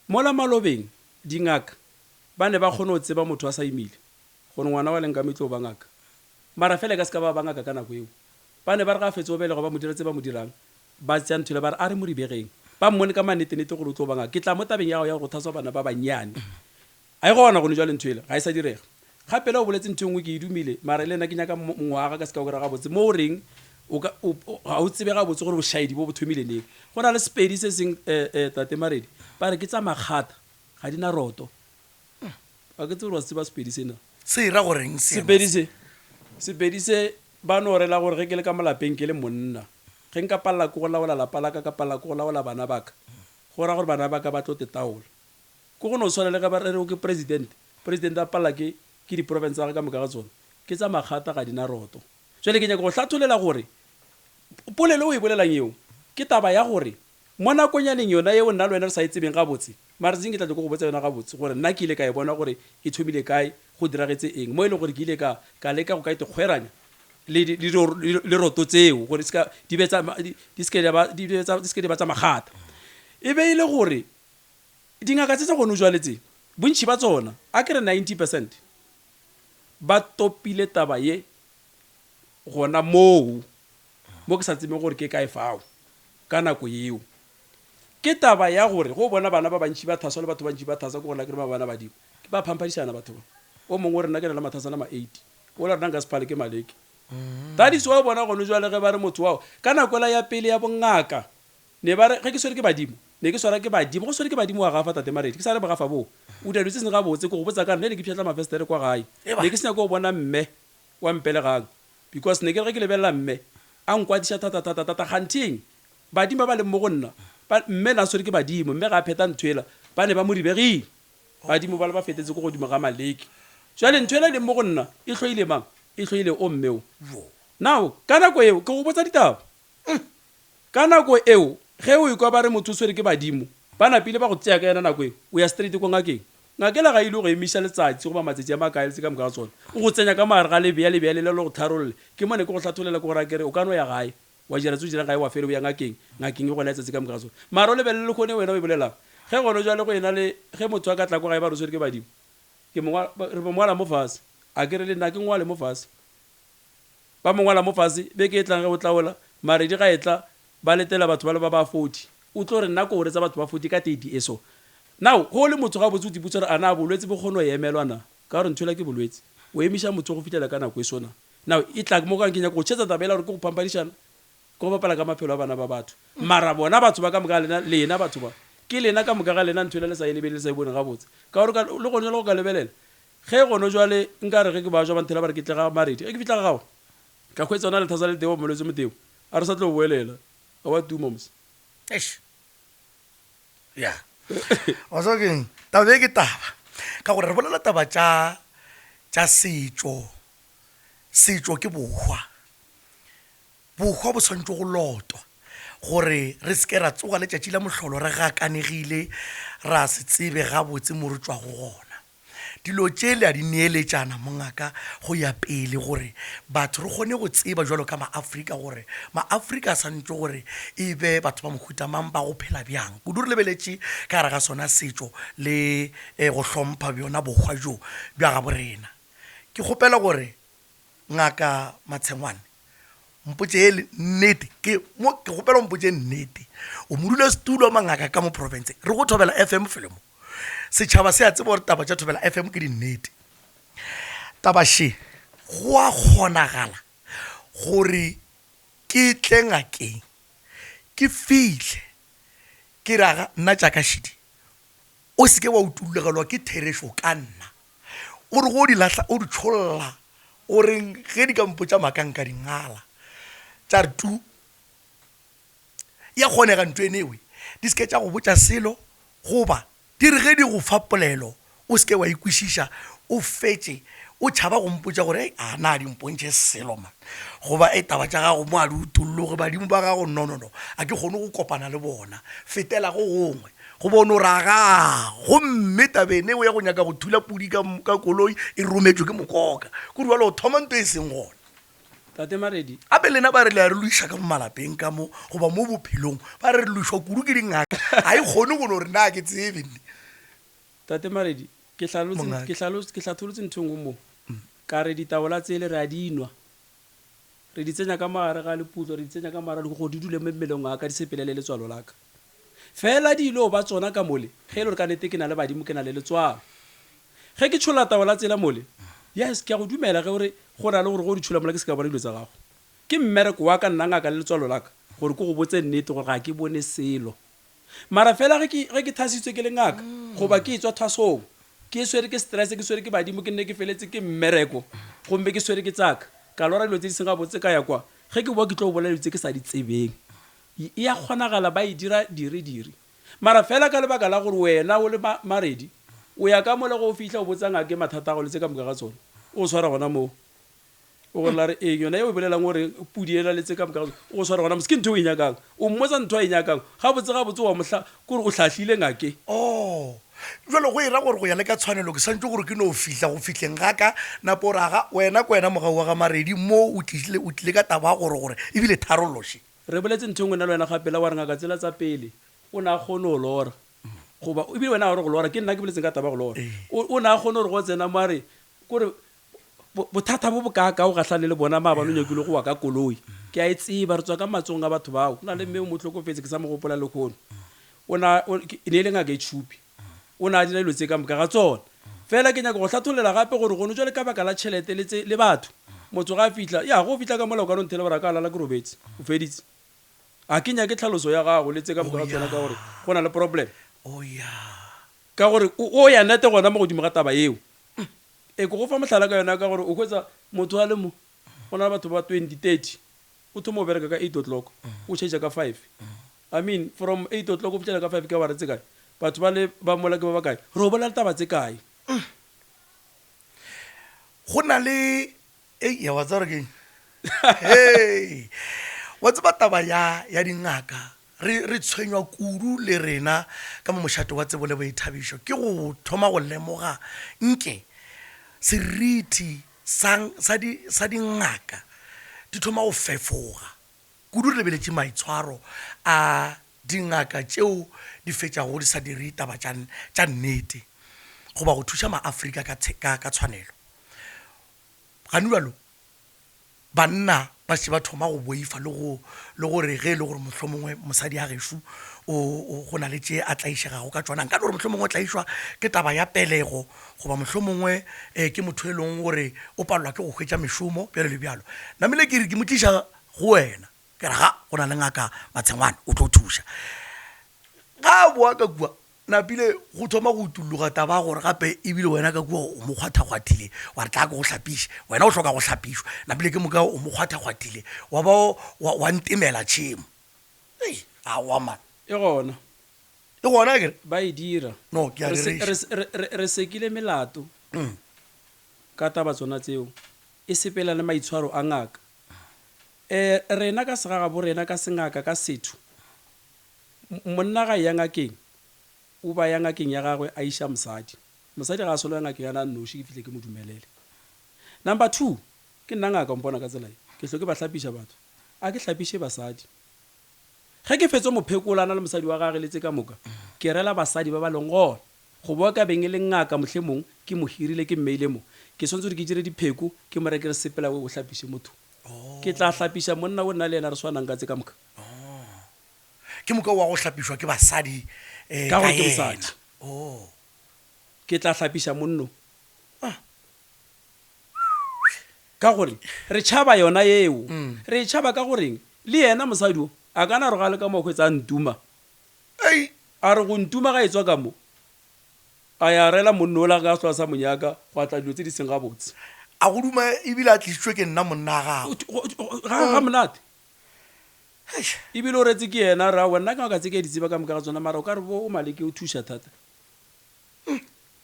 [SPEAKER 2] mola malobeng dingaka ba ne ba kgone go tseba motho a sa imile gore ngwana wa leng ka metlo ba ngaka mara fela ka se ka ba ngaka ka nako eo ba ne ba re ga fetse o bele go ba mo diretse ba mo dirang ba tsa nthole ba re a re mo ribegeng ba mmone ka manete-nete gore o tlo ba ngaka ke tla mo tabeng ya go ya go thaswa bana ba banyane a e gona go ne jwa le nthwele ga e sa direga gape le o boletse ntho engwe ke e dumile mara le nna ke nyaka ngwaga ka se ka gore ga botse mo o reng ga o tsebe ga botse gore bošaedi bo bo thomile neng go na le sepedi se seng tate Maredi ba re ke tsa makgata ga di na roto a ke tse gore wa se tseba sepedi sena
[SPEAKER 1] se ira goreng
[SPEAKER 2] sepedi se ba no rela gore ge ke le ka molapeng ke le monna ge nka palela ko go laola lapa la ka palela ko go laola bana baka go ra gore bana baka ba tlo tetaola ko go no tshwana le ga ba re ke president a palela ke di-province tsa ka moka ga tsone ke tsa makgata ga di na roto jale ke nyaka go hlatholela gore polelo o e bolelang eo ke taba ya gore mo nakonyaneng yona eo nna le wena re sa e tsebeng ga botse mara tseng ke tla ko go botsa yona ga botse gore nna ke ile ka e bona gore e thomile kae go diragetse eng mo e leng gore ke ile ka leka go ka ite kgweranya le roto tseo gore di ske di ba tsa magata e be ile gore dingaka tse tsa gone o jwaletse bontši ba tsona a ke re 90% ba topile taba ye gona mo ke sa tsebeng gore ke kae fao ka nako eo ke taba ya gore go bona bana ba bantši ba thaswa le batho bantši ba thasa ko gona ke re ba bana badimo ke ba phamphadišana batho ba o mongwe rena ke na le mathasana ma 80 o la rena nka se phale ke Maleki that is why o bona gone jwale ge ba re motho wao ka nako la ya pele ya bongaka ne ba re ge ke swere ke badimo ne ke swara ke badimo go swere ke badimo wa gafa tate Maredi ke sa re ba gafa bo o dilo tse se ga botse go botsa ka nne ne ke pšhatla mafestere kwa gae ne ke senya go bona mme wa mpelegang because ne ke re ge ke lebelela mme a nkwadiša thata ganting badimo ba le mo go nna mme na swere ke badimo mme ga a pheta nthwela ba ne ba mo ribegile badimo ba le ba fetetse go godimo ga Maleki jwale nthwela le mo go nna e tlhoile mang e tlhoile o mmeo now ka nako eo ke go botsa ditaba ka nako eo ge o ikwa ba re motho o swere ke badimo ba napile ba go tseya ka yena nako eo o ya straight ko ngakeng ngakela ga ile go emiša letsatsi go ba matsatsi a makae ka moka ga tsona o go tsenya ka mare ga lebea le le go tharolle ke mone ke go hlatholela ke gore kere o ka no ya gae wa dira tse dira gae wa fele o ya ngakeng e gona letsatsi ka moka ga tsona mara o lebelele le kgone wena o e bolelang ge gone jwale go ena le ge motho a ka tla ko gae ba re swere ke badimo re mongwala mo fase a kere le nna ke ngwale mo fase ba mongwala mo fase be ke e tlang ge o tlaola Maredi ga e tla ba letela batho ba le ba 40 o tlo re nna ko gore tsa batho ba 40 ka 30 eso now go le motho ga botse o diputsa re ana bolwetse bo kgone o emelwana ka gore nthola ke bolwetse o emisha motho go fitela ka nako e sona now e tla mo ka nkenya go tšhetsa tabela gore ke go phampadishana go bapala ka maphelo a bana ba batho mara bona batho ba ka moka lena batho ba ke lena ka moka ga lena nthola le sa ene be le sa bone ga botse ka gore le gone le go ka lebelela ge gone jwale nka re ge ke ba jwa ba nthela ba re ke tla ga Maredi ge ke fitla ga gago ka khwetsa ona le thasa le teo molwetse moteo a re sa tlo boelela a wa tumoms
[SPEAKER 1] ya o so ke tabe ke taba ka gore re bolela taba tša setšo ke bohwa bo tshwanetse go lotwa gore re seke ra tsoga letšatši la mohlolo re gakanegile ra se tsebe gabotse mo re tswa go gona. Dilo tšele a di neeletšana mongaka go ya pele gore batho re kgone go tseba jwalo ka maAfrika gore maAfrika a santse gore e be batho ba mohuta mang ba go phela bjang kudu re lebeletše ka gare ga sona setšo le go hlompha bjona bokgwa jo bja ga borena. Ke kgopela gore ngaka Matshengwane mpotse ele nnete ke kgopela mpotse nnete o modula setulo mangaka ka mo province re go Thobela FM filemo setšhaba se a tseba gore taba tša Thobela FM ke di nnete. Taba she go a kgonagala gore ke tle ngakeng ke fihle ke raga nna tša ka Shidi o seke wa utulegelwa ke theresho ka nna o re go di lahla o di tšholla o reng ge di ka mpotša makanka dingala tša re tu ya kgonega ntho enewe di seke tša go botša selo goba di re ge di go fa polelo o seke wa ikwešiša o fetše o tšhaba go mpotša gore a na di mpontšhe selo man goba taba tša gago mo a di utolloge badimo ba gago nonono a ke kgone go kopana le bona fetela go gongwe go bona o raga gomme tabene o ya go nyaka go thula pudi ka koloi e rometšwe ke mokoka kore jalo o thoma nto e seng gona.
[SPEAKER 2] Tate Maredi
[SPEAKER 1] ape lena ba re le a re loiša ka mo malapeng ka mo goba mo bophelong ba re loišwa kudu ke dingaka ga e kgone go no re na ke tsebenne.
[SPEAKER 2] Tate Maredi ke hlatholotse ntho ngwe mo ka re ditabola tsele re a dinwa re di tsenya ka magare ga leputlo re di tsenya ka magare go di dule mo mmeleng a ka di sepelele letswalo la ka fela dilo ba tsona ka mole ge e le gore ka nete ke na le badimo ke na le letswalo ge ke tshola tabola tsela mole yes ke a go dumela ge gore go na le gore go di tshola mola ke se ka bona dilo tsa gago ke mmereko wa ka nna ngaka le letswalo la ka gore ke go botse nnete gore ga ke bone selo mara fela ge ke thasitswe ke le ngaka goba ke etswa thasong ke swere ke stress ke swere ke badimo ke nne ke feletse ke mmereko gomme ke swere ke tsaka ka lora dilo tse di senga botse ka ya kwa ge ke bua ke tlo bolela dilo tse ke sa di tsebeng e a kgonagala ba e dira dire mara fela ka lebaka la gore wena o le Maredi o ya ka mole go fihla o botsa ngake mathata go le tse ka moka ga tsone o swara gona mo o gore la re yona e o bolelang gore pudi ela le tse ka moka o swara gona mo se ke ntho o e nyakang o mmotsa ntho a e nyakang ga botse wa mohla kore o hlahlile ngake
[SPEAKER 1] jalo go ira gore go ya le ka tshwanelo ke santse gore ke no fihla go fihleng ga ka napo raga wena mogau wa ga Maredi mo o tlile ka taba gore ebile tharoloshe
[SPEAKER 2] re boletse ntho ngwe na le wena gapela wa re ngaka tsela tsa pele o na kgone o lora goba ebile wena gore go lora ke nna ke boletseng ka taba go lora o na kgone gore go tsena mare kore bothata bo bokaka o gahlane le bona maabane o nyakile go wa ka koloi ke a e tseba re tswa ka matsong a batho bao o na le mme o motlhokofetse ke sa mo gopola le kgono e ne e le ngaka e tshupi o na a dira dilo tse ka moka ga tsona fela ke nyaka go hlatholela gape gore go no jwa le ka baka la tšhelete le batho motho ga a fihla ya go fihla ka mola o ka no nthele gore a ka alala ke robetse o feditse a ke nyake tlhaloso ya gago le tse ka moka ga tsona ka gore go na le problem ka gore o ya nete gona mo godimo ga taba eo e go go fa mohlala ka yona ka gore o kgwetsa motho a le mo go na le batho ba 2030 o thoma o bereka ka 8 o'clock o change ka 5 I mean from 8 o'clock o fitlhela ka 5 ka ba re tse kae batho ba le ba mola ke ba bakae re o bolela taba tse kae
[SPEAKER 1] go na le ya wa tsara ke hey wa tsaba taba ya dingaka re tshwenywa kudu le rena ka mo moshato wa tsebo le boithabišo ke go thoma go lemoga nke seriti sa dingaka di thoma go fefoga kudu re lebeletše maitshwaro a dingaka tšeo di fetšago di sa dire taba tša nnete goba go thuša maAfrika ka tshwanelo gane bjalo banna ba se ba thoma go boifa le gore ge le gore mohlomongwe mosadi a gešo go na le tše a tlaišegago ka tswanang ka gore mohlomongwe o tlaišwa ke taba ya pelego goba mohlomongwe ke motho e leng gore o palelwa ke go hwetša mešomo bjalo le bjalo namele ke re ke mo tliša go wena ke ra ga go na le ngaka Matshengwane o tlo thuša ga boa ka kua napile go thoma go utulloga taba gore gape ebile wena ka kua o mo kgwathakgwathile wa re tla ke go hlapiše wena o hloka go hlapišwa napile ke moka o mo kgwathakgwathile wa ba wa ntemela tšhemo awa man
[SPEAKER 2] e
[SPEAKER 1] gona kere
[SPEAKER 2] ba e dira
[SPEAKER 1] no ke a
[SPEAKER 2] re sekile melato ka taba tsona tseo e sepela le maitshwaro a ngaka rena ka segaga bo rena ka sengaka ka setho monna ga ya ngakeng o ba ya ngakeng ya gagwe a iša mosadi ga a solo ya ngakeng ya na noši ke fihle ke mo dumelele. Number 2 ke nna ngaka mpona ka tsela ke hlo ke ba hlapiša batho a ke hlapiše basadi ge ke fetse mophekolana le mosadi wa gage letse ka moka ke rela basadi ba ba leng gona go boa ka beng e leng ngaka mohlomong ke mo hirile ke mmeile mo ke swantse gore ke dire dipheko ke mo rekele sepela o hlapiše motho ke tla hlapiša monna o nna le ena re swanang ka tse ka moka
[SPEAKER 1] ke moka wa go hlapišwa ke basadi
[SPEAKER 2] ka gore ke mosadi
[SPEAKER 1] oh
[SPEAKER 2] ke tla hlapiša monno ka gore re tšhaba yona yeo re tšhaba ka goreng le yena mosadi o a kana re ga le ka mo kgwetsa ntuma a re go ntuma ga e tswa ka mo a ya rela monno o la ka swa sa monyaka go atla dilo tse di seng gabotse
[SPEAKER 1] a go duma ebile a tlisitswe ke nna monna
[SPEAKER 2] ga monate ebile o retse ke yena ra wena ka tse ke di tseba ka moka ga tsona mara o ka re bo o maleke o thuša thata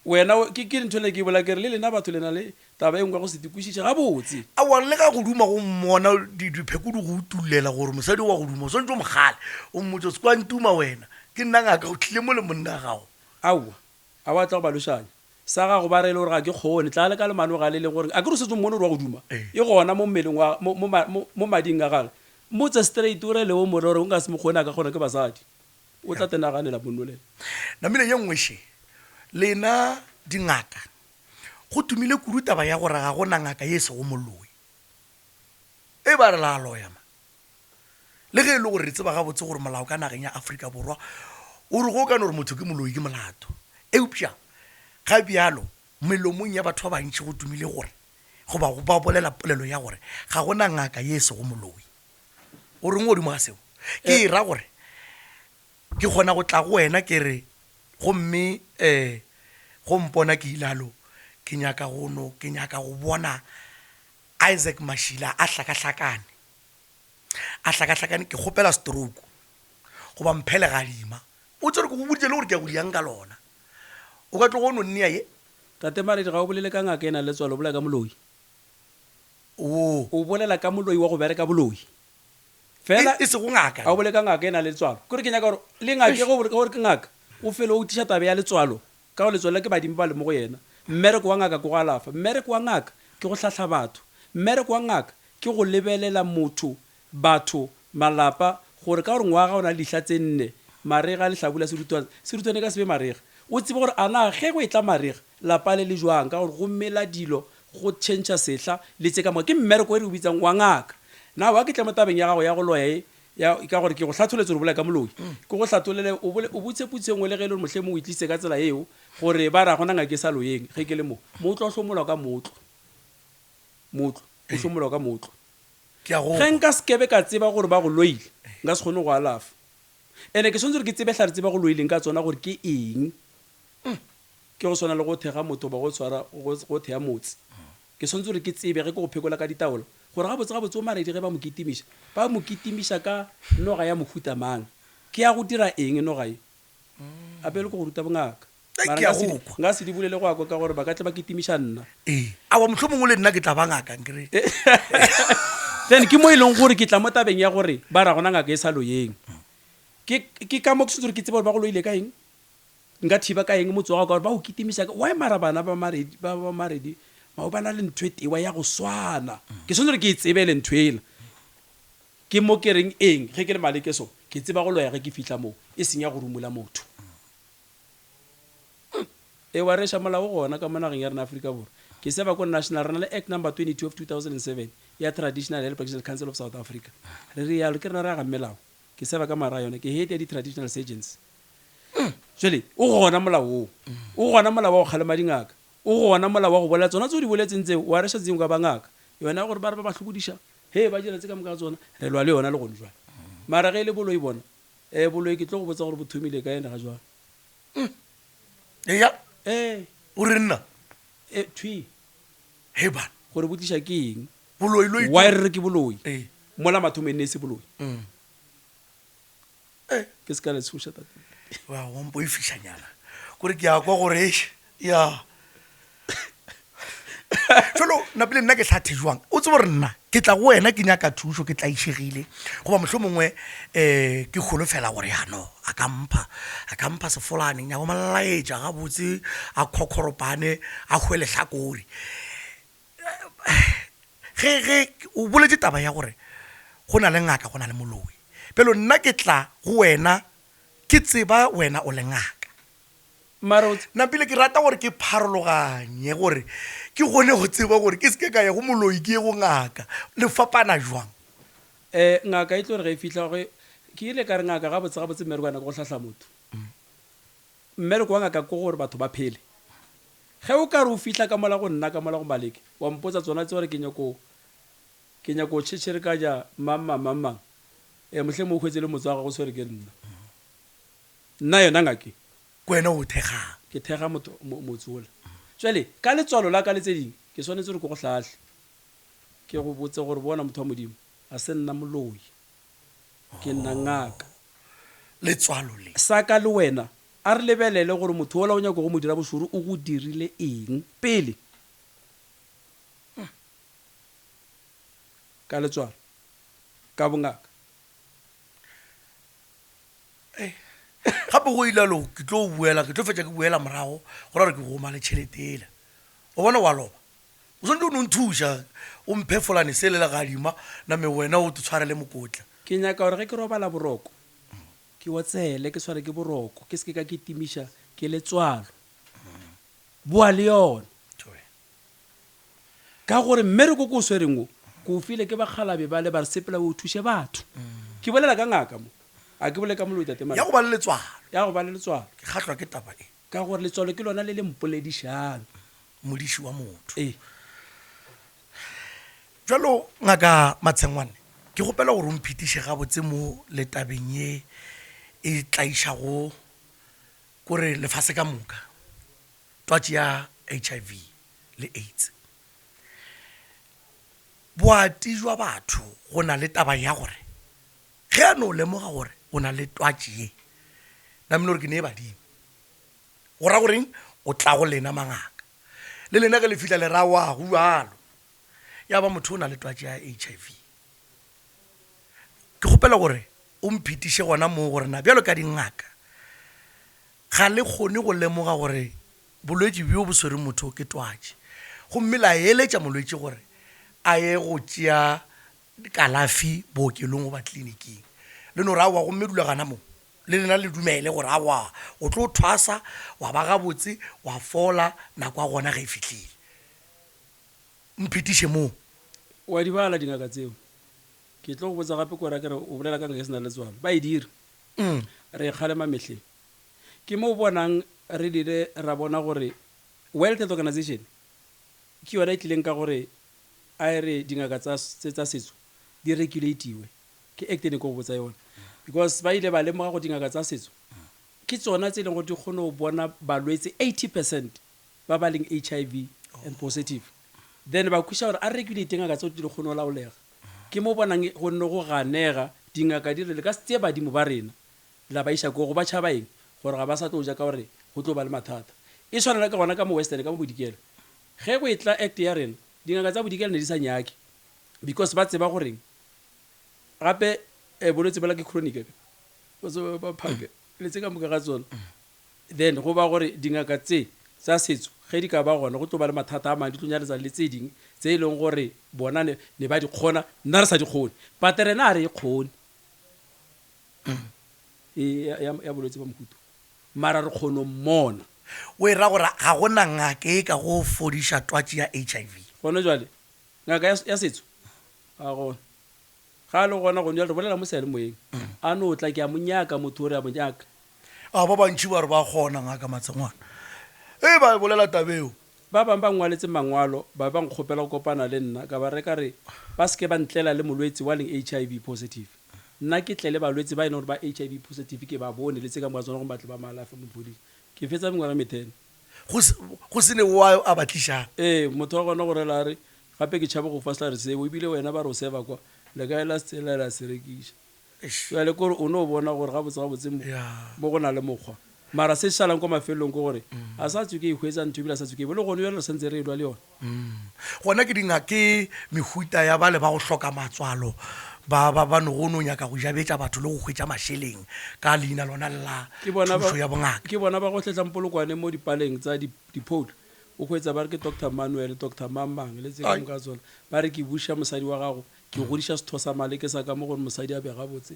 [SPEAKER 2] wena ke ntho le ke bola ke re le lena batho lena le taba e ngwe go se dikwišiša gabotse
[SPEAKER 1] a wa le ka go duma go mmona dipheko di go utulela gore mosadi wa go duma o swantse o mogale o mmotse se kwa ntuma wena ke nna ngaka o tlile mo le monna gago
[SPEAKER 2] aowa a wa tla go balošanya sa gago ba re le gore ga ke kgone tla le ka lemano ga le leng gore a ke re setse mmone gore wa go duma e gona mo mmeleng mo mading a gage motse straight o re le o more gore o nka se mo kgone a ka kgona ke basadi o tla tenaganela monno lena
[SPEAKER 1] namile ye nngweshe lena dingaka go tumile kudu taba ya gore ga gona ngaka ye se go moloi e ba re la loya ma le ge e le gore re tseba gabotse gore molao ka nageng ya Afrika Borwa o re go ka no re motho ke moloi ke molato eupša ga bjalo melomong ya batho ba bantši go tumile gore goba go ba bolela polelo ya gore ga gona ngaka ye se go moloi o reng godimo ga seo ke ra gore ke kgona go tla go wena ke re gomme go mpona ke ilalo ke nyaka go bona Isaac Mashila a hlakahlakane ke kgopela stroke goba mphele gadima o tsere go botse le gore ke a go diang ka lona o ka tlo go no nne ye
[SPEAKER 2] tate maredi ga o bolele ka ngaka ena le tswalo bolela ka moloi
[SPEAKER 1] o
[SPEAKER 2] bolela ka moloi wa go bereka boloi fela
[SPEAKER 1] e se go ngaka
[SPEAKER 2] a o bolela ka ngaka ena le tswalo kore ke nyaka gore le ngaka gore ke ngaka o fele o tiša tabe ya letswalo ka go letswalo ke badimo ba le mo go yena mmereko wa ngaka ke go alafa mmereko wa ngaka ke go hlahla batho mmereko wa ngaka ke go lebelela motho batho malapa gore ka gore ngwaga o na le dihla tse 4 marega le hlabula serutwane ka sebe marega o tsebe gore ana ge go etla marega lapa le le jwang ka gore go mmela dilo go tšhentšha sehla le tse ka moka ke mmereko e re o bitsang wa ngaka na wa ke tla mo tabeng ya gago ya go loya ka gore ke go hlatholetse gore bolela ka moloi ke go hlatolele o butse putseng le ge le mohle mo o itlise ka tsela eo gore ba ra gona ngake sa loyeng ge ke le mo tlo hlomola ka motlo o hlomola ka motlo ge nka sekebe ka tseba gore ba go loile nka se kgone go alafa ene ke swantse gore ke tsebe tla re tseba go loileng ka tsona gore ke eng ke go swana le go thega motho ba go tshwara go thea motse ke swantse gore ke tsebe ge ke go phekola ka ditaolo gore gabotse o maredi ge ba mo kitimiša ka noga ya mohuta mang ke ya go dira eng noga e ape le ko go ruta bongaka nka se di bolele go akwa ka gore ba ka tle ba kitimiša nna
[SPEAKER 1] awa motlho mongwe le nna ke tla ba ngaka nkere
[SPEAKER 2] then ke mo e leng gore ke tla mo tabeng ya gore ba ra gona ngaka e sa loyeng ke ka mo ke setse gore ke tseba gore ba go loile ka eng nka thiba ka eng motse wa gago ka gore ba go kitimiša wa mara bana ba maredi mao ba na le ntho e tewa ya go swana ke swantse gore ke e tsebele ntho ela ke mo ke reng eng ge ke le maleke so ke tseba go loya ge ke fihla moo e seng ya go rumola motho e wa resha molao gona ka mo nageng ya rena Afrika Borwa ke seba ko national re na le act number 22 of 2007 ya traditional health practitioners council of South Africa re re yalo ke rena re ga melao ke seba ka mara yone ke head ya di traditional surgeons jole o gona molao o gona molao wa go kgalema dingaka o gona molao wa go bolela tsona tse o di boletseng tseo wa resha tseng ka bangaka yona gore ba re ba hlokodiša he ba dira tse ka moka tsona re lwa le yona le gone jwa mara ge le boloi bona boloi ke tlo go botsa gore bo thomile ka ena ga jwa
[SPEAKER 1] ya o re nna
[SPEAKER 2] thui
[SPEAKER 1] he bana
[SPEAKER 2] gore botliša ke eng
[SPEAKER 1] boloi
[SPEAKER 2] wa re ke boloi mola mathomo ene se boloi ke se ka le tshoša tate
[SPEAKER 1] wa mpo e fišanyana gore ke ya kwa gore ya jalo napile nna ke tlhathe jwang o tse gore nna ke tla go wena ke nyaka thuso ke tla išegile goba motlho mongwe ke kgolo fela gore yano a ka mpha sefolane nya go malalaetša ga botse a khokhoropane a hwele hlakori ge o boletse taba ya gore go na le ngaka go na le moloi pelo nna ke tla go wena ke tseba wena o le ngaka
[SPEAKER 2] mara
[SPEAKER 1] napile ke rata gore ke pharologanye gore ke gone go tseba gore ke seke ka ya go moloi ke ye go ngaka le fapana jwang
[SPEAKER 2] ngaka e tlo re ge e fitlha gore ke ile ka re ngaka gabotse mmerekwana go tlhahla motho mmereko wa ngaka ko gore batho ba phele ge o ka re o fitlha ka mola go nna ka mola go maleke wa mpotsa tsona tse gore ke nyako tšhetšhere ka ja mamang motlhe mo o kgwetse le motse wa gago tshwere ke nna yona ngake
[SPEAKER 1] kwena o thegang
[SPEAKER 2] ke thega motse ola jale ka letswalo la ka le tse ding ke tshwanetse gore ke go hlahle ke go botse gore bona motho wa modimo a se nna moloi ke nna ngaka
[SPEAKER 1] letswalo le
[SPEAKER 2] sa ka le wena a re lebelele gore motho ola o nyako go mo dira bošoro o go dirile eng pele ka letswalo ka bongaka
[SPEAKER 1] gape go ilalo ke tlo fetša ke buela morago gore ke goma le tšheletele o bona wa loba o swantse o ne o nthuša o mphefolane se le legadima name wena o tshwarele mokotla
[SPEAKER 2] ke nyaka gore ge ke robala boroko ke otsele ke tshware ke boroko ke seke ka ke timiša ke letswalo boa le yona ka gore mmereko ko o swereng o ko o file ke bakgalabe ba le ba re sepela o thuše batho ke bolela ka ngaka mo a ke bole ka moloi tatemane
[SPEAKER 1] ya go ba le letswalo
[SPEAKER 2] ya go ba le letswalo
[SPEAKER 1] ke kgatlwa ke taba e
[SPEAKER 2] ka gore letswalo ke lona le le mpoledišang
[SPEAKER 1] modiši wa motho jalo ngaka Matshengwane ke gopela gore o mphetiše gabotse mo letabeng ye e tlaišago kore lefase ka moka twatši ya HIV le AIDS boati jwa batho go na le taba ya gore ge a no lemoga gore o na le twatši ye namene gore ke ne e badimo go ra goreng o tla go lena mangaka le lena ge le fitlha le ra wa go jalo ya ba motho o na le twatši ya HIV ke gopela gore o mphetiše gona moo gore na bjalo ka dingaka ga le kgone go lemoga gore bolwetši bjo bo swere motho ke twatši gomme la eletša molwetši gore a ye go tšea kalafi bookelong goba tleliniking le no ra wa gomme dulagana mo le lena le dumele gore awa o tlo thwasa wa ba gabotse wa fola nako a gona ge e fitlhile mphetiše moo
[SPEAKER 2] wa di bala dingaka tseo ke tlo go botsa gape kore kere o bolela ka nka e sena letswalo ba e dire re kgalema metlheng ke mo o bonang re dire ra bona gore World Health Organization ke yona e tlileng ka gore a re dingaka tsa setso di regulatiwe ke act ne go botsa yona because ba ile ba lemoga go dingaka tsa setso ke tsona tse leng go di kgone go bona balwetse 80% ba ba leng HIV and positive then ba khusha gore a regulate ngaka tse di kgone go laolega ke mo bonang go nne go ganega dingaka di re ka se tse badimo ba rena la ba isha go ba tšhaba eng gore ga ba sa tlo ja ka gore go tlo ba le mathata e tshwana ka gona ka mo western ka mo bodikela ge go itla act ya rena dingaka tsa bodikela ne di sa nyake because ba tseba gore gape bolwetse bala ke chronic o so ba phake le tse ka moka ga tsona then go ba gore dingaka tse tsa setso ge di ka ba gona go tlo ba le mathata a mang di tlo nyaletsa le tse ding tse e leng gore bona ne ba di kgona nna re sa di kgone but rena a re e kgone ya bolwetse ba mohuto mara re kgono mmona
[SPEAKER 1] o e ra gore ga gona ngake e ka go fodiša twatši ya HIV
[SPEAKER 2] gone jwale ngaka ya setso a gona ga le gona go nyalo bolela mo sele moeng a no tla ke a monyaka motho re a monyaka
[SPEAKER 1] a ba bantši ba re ba gona ngaka Matshengwane ba bolela tabeo
[SPEAKER 2] ba bang ba ngwaletse mangwalo ba bang kgopela go kopana le nna ka ba re ka re ba se ke ba ntlela le molwetse wa leng HIV positive nna ke tle le balwetse ba ena gore ba HIV positive ke ba bone le tse ka mo tsona go batle ba malafa mo body ke fetsa mengwana methene
[SPEAKER 1] go sene wa a batlišang
[SPEAKER 2] motho wa gona gore la re gape ke tšhaba go fasla re sebo ebile wena ba re o seba kwa le ka ela stela la serekiša ya le kore o no bona gore ga botse mo go na le mokgwa mara se salang kwa mafelong ko gore a sa tswe ke ihwetsa ntho ebile a sa tswe ke le gone yona re santse re edwa le yona
[SPEAKER 1] gona ke dinga ke mehuta ya bale ba go hloka matswalo ba no go no nyaka go jabetsa batho le go hwetsa masheleng ka leina lona la thuso ya bongaka
[SPEAKER 2] ke bona ba go tletlang polokwane mo dipaleng tsa dipholo o hwetsa ba re ke Dr. Manuel Dr. Mamang le tse ka tsona ba re ke busha mosadi wa gago ke godisha setho sa male ke sa ka mo gore mosadi a bega botse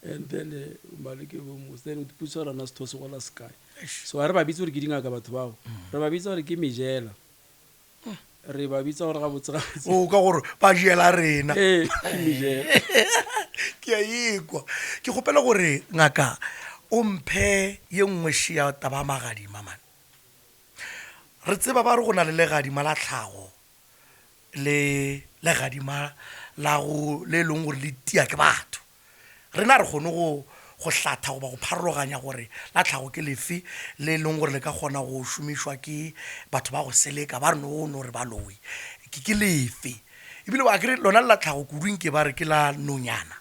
[SPEAKER 2] and then male ke bo mo then o diputsa rana setho se gola sky so re ba bitse gore ke dinga ka batho bao re ba bitse gore ke mejela re ba bitsa gore ga botse
[SPEAKER 1] o ka gore ba jela rena
[SPEAKER 2] mejela
[SPEAKER 1] ke a ikwa ke gopela gore ngaka o mphe ye nngwe shia taba magadima man re tseba ba re go na le legadima la tlhago le legadima la go le leng gore le tia ke batho rena re gone go hlatha go ba go pharologanya gore la tlhago ke lefe le leng gore le ka gona go šomišwa ke batho ba go seleka ba re no re ba loi ke lefe ebile ba kere lona la tlhago kuduing ke ba re ke la nonyana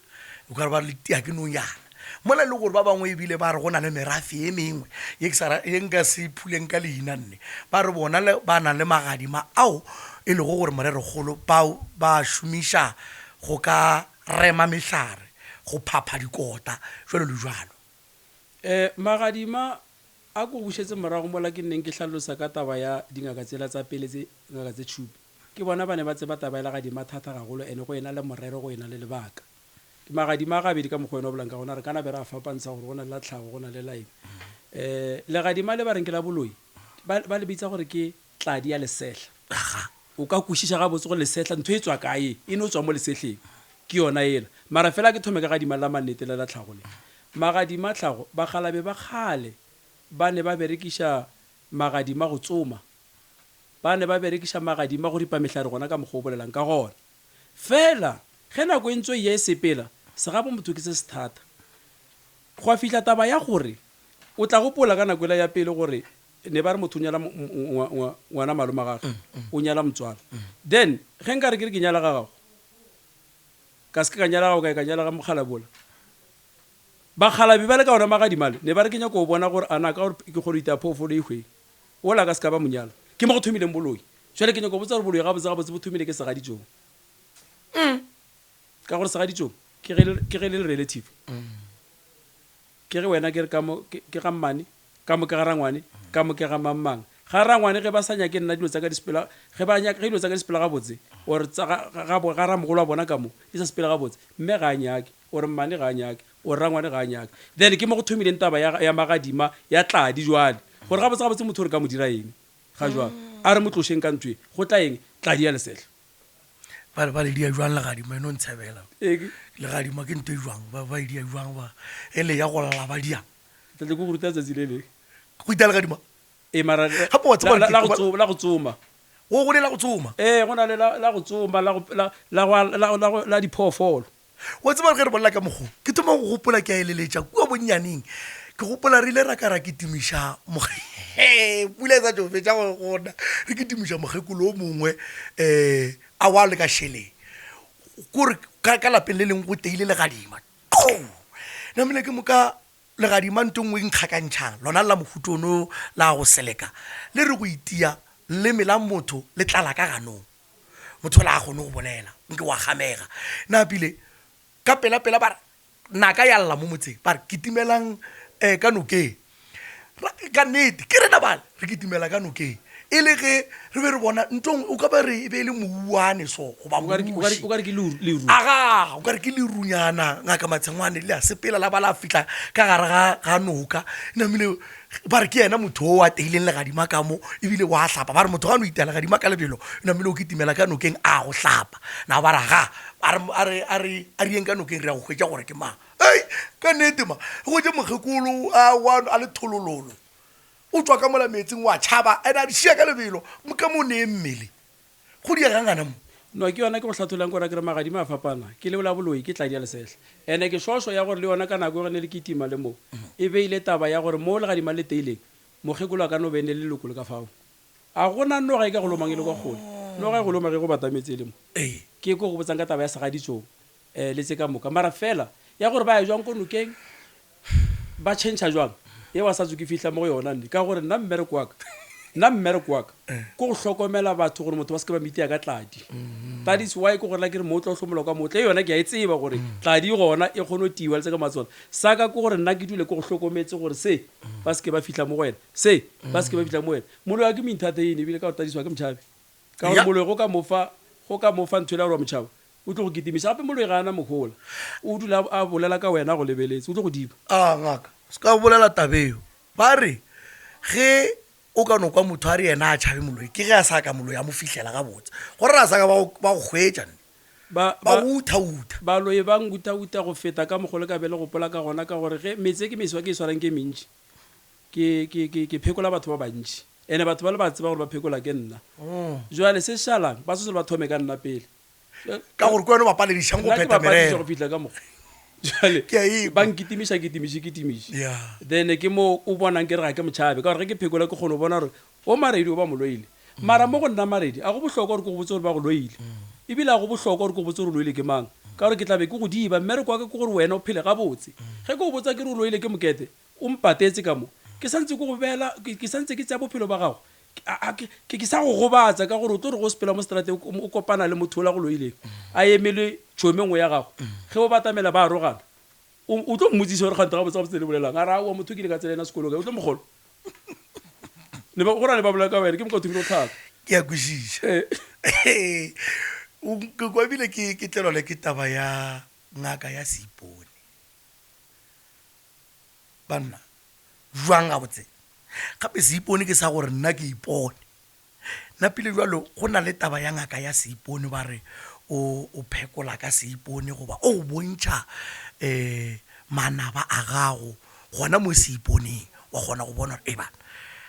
[SPEAKER 1] o ka re ba le tia ke nonyana mola le gore ba bangwe ebile ba re go na le merafe e mengwe ye nka se phuleng ka leina nne ba re bona ba na le magadima ao e le go gore moreregolo bao ba šomiša go ka rema mehlare go phapha dikota jalo le jalo
[SPEAKER 2] magadima a go bušetse morago mola ke nneng ke hlalosa ka taba ya dingaka tsela tsa pele tse ngaka tse tšhupi ke bona ba ne ba tseba taba ya legadima thata gagolo ene go ena le morero go ena le lebaka ke magadima a gabedi ka mokgwa ena o bolang ka gona re kana be re a fapantsha gore go na le la tlhago go na le laeng legadima le ba reng ke la boloi ba le bitsa gore ke tladi ya lesehla o ka kwešiša ga botse go lesehla ntho e tswa kae e ne o tswa mo lesehleng ke yona ela mara fela ke thome ka gadima la mannete le la tlhago le magadima tlhago ba galabe ba kgale ba ne ba berekiša magadima go tsoma ba ne ba berekiša magadima go ripa mehlare gona ka mokgwa o bolelang ka gona fela ge nako e ntse ye sepela se gape motho ke se se thata go a fihla taba ya gore o tla gopola ka nako ela ya pele gore ne ba re motho o nyala ngwana maloma gage o nyala motswala then ge nka re ke nyala ga gago ka se ka nyala gago ka nyala ga mogalabola bagalabi ba le ka ona magadimale ne ba re ke nyaka go bona gore ana ka gore ke gore ita phofolo e hweng ola ka se ka ba monyala ke mo go thomileng boloi jwale ke nyaka go botsa gore boloi gabotse bo thomile ke segaditšong ka gore segaditšong ke ge le relative ke ge wena ke ga mmane ka mo ke ga rangwane ka mo ke ga mammang ga rangwane ge ba sa nyake nna dilo tsa ka dispela ge ba nyaka dilo tsa ka dispela gabotse or ga ramogolo wa bona ka mo di sa sepela gabotse mme ga a nyake or mmane ga a nyake or rangwane ga a nyake then ke mo go thomileng taba ya magadima ya tladi jwale gore gabotse motho re ka mo dira eng ga jwang a re mo tlošeng ka nthoe go tla eng tladi ya lesehla
[SPEAKER 1] ba le dia jwang legadima eno ntshebela legadima ke nto e jwang ba e dia jwang ba e le ya go lala ba diang
[SPEAKER 2] tle go ruta tsatsi le le
[SPEAKER 1] go ita legadima
[SPEAKER 2] mara
[SPEAKER 1] gape wa tseba
[SPEAKER 2] la go tsoma
[SPEAKER 1] go le la go tsoma
[SPEAKER 2] go na le la go tsoma la diphoofolo
[SPEAKER 1] wa tseba ge re bolela ka mogo ke thoma go gopola ke a eleletša kua bonnyaneng ke gopola re ile ra ka ra ketimiša pula e sa tso fetša gona re ketimiša mogekolo o mongwe a wa le ka šheleng kore ka lapeng le leng go teile legadima namele ke moka legadima nto ngwe nkgakantšhang lona la mohuto ono la go seleka le re go itia le mela motho le tlala ka ganong motho la a kgone go bolela nke wa gamega na pile ka pela ba naka ya lla mo motseng ba re ketimelang ka nokeng ka nnete ke rena bale re ketimela ka nokeng e le ge re be re bona ntong o ka ba re e be e le mouane so goba
[SPEAKER 2] o ka re ke leru
[SPEAKER 1] aga o ka re ke lerunyana ngaka matshengwane le a sepela la ba la fihla ka gare ga noka namile ba re ke yena motho o a teileng legadima ka mo ebile wa hlapa ba re motho ga no itea legadima ka lebelo namile o ketimela ka nokeng a go hlapa na ba re aga a re yeng ka nokeng re a go hwetša gore ke mang ka nnete ma go je mogekolo a le tholololo o tswa ka mola metsing wa tšhaba ene a di šia ka lebelo ka mo ne mmele go diagangana mo
[SPEAKER 2] no ke yona ke go hlatholang kora ke re magadima a fapana ke le bola boloi ke tladi ya lesehla ene ke šošo ya gore le yona ka nako ge ne le ketima le mo e beile taba ya gore mo legadima le teileng mogekolo a ka no bene le leloko le ka fao a gona noga e ka go lomang e le kwa kgole noga e go loma ge go batametse le mo ke ko go botsang ka taba ya segaditšong le tse ka moka mara fela ya gore ba ya jwang ko nokeng ba tšhentšha jwang e wa sa tswe ke fihla mo go yona nne ka gore nna mmereko wa ka ko go hlokomela batho gore motho ba se ke ba mitia ka tladi that is why ko gore la ke re mo tlo hlomola ka motle yona ke a e tseba gore tladi gona e kgone tiwa le tse ka matsona saka ko gore nna ke dule ko go hlokometse gore se ba se ke ba fihla mo go wena se ba se ke ba fihla mo wena molo ya ke minthateine ebile ka go tadiswa ke motšhabe ka gore molo go ka mofa ntho la gore motšhaba o tlo go kitimisa gape molo e gana mogola o dula a bolela ka wena go lebeletse o tlo go diba
[SPEAKER 1] ngaka se ka bolela tabeo ba re ge o ka no kwa motho a re yena a tšhabe moloi ke ge a sa ka moloi a mo fihlela ga botse gore a saka ba go hwetša ba utha
[SPEAKER 2] baloi ba ngutauta go feta ka mogole ka bele go pola ka gona ka gore ge metse ke meswa ke e swarang ke mentši ke phekola batho ba bantši ene batho ba le ba tseba gore ba phekola ke nna jwale se šalang ba sosele ba thome ka nna pele
[SPEAKER 1] ka gore ko wena ba paledišang go pheta merero
[SPEAKER 2] go fitlha ka mogo jale ba nkitimiša then ke mo o bonang ke re ga ke motšhabe ka gore ge ke phekola ke kgone o bona gore o maredi o ba mo loile mara mo go nna maredi a go bohlokwa gore ke go botse gore ba go loile ebile a go bohlokwa gore ke go botse gore o loile ke mang ka gore ke tlabe ke go diba mmereko wa ke ke gore wena o phele ga botse ge ke go botsa ke re o loile ke mokete o mpatetse ka mo ke santse ke tsaya bophelo ba gago ke sa go gobatsa ka gore o tlo re go sepela mo strateng o kopana le motho o la go loileng a emele tšhomengwe ya gago ge o batamela ba arogana o tlo mmotsisa gore kgante ga botse le bolelang a ra wa motho ke le ka tselena sekolo ka o tlo mogolo go ra le ba bolela ka wena ke mokathobile o tlhaka
[SPEAKER 1] ke a kwešiša ke kwa ebile ke tlelole ke taba ya ngaka ya seipone banna jwang a botse gape seipone ke sa gore nna ke ipone nna pele jalo go na le taba ya ngaka ya seipone ba re o phekola ka seipone goba o bontšha manaba a gago gona mo seiponeng wa kgona go bona gore bana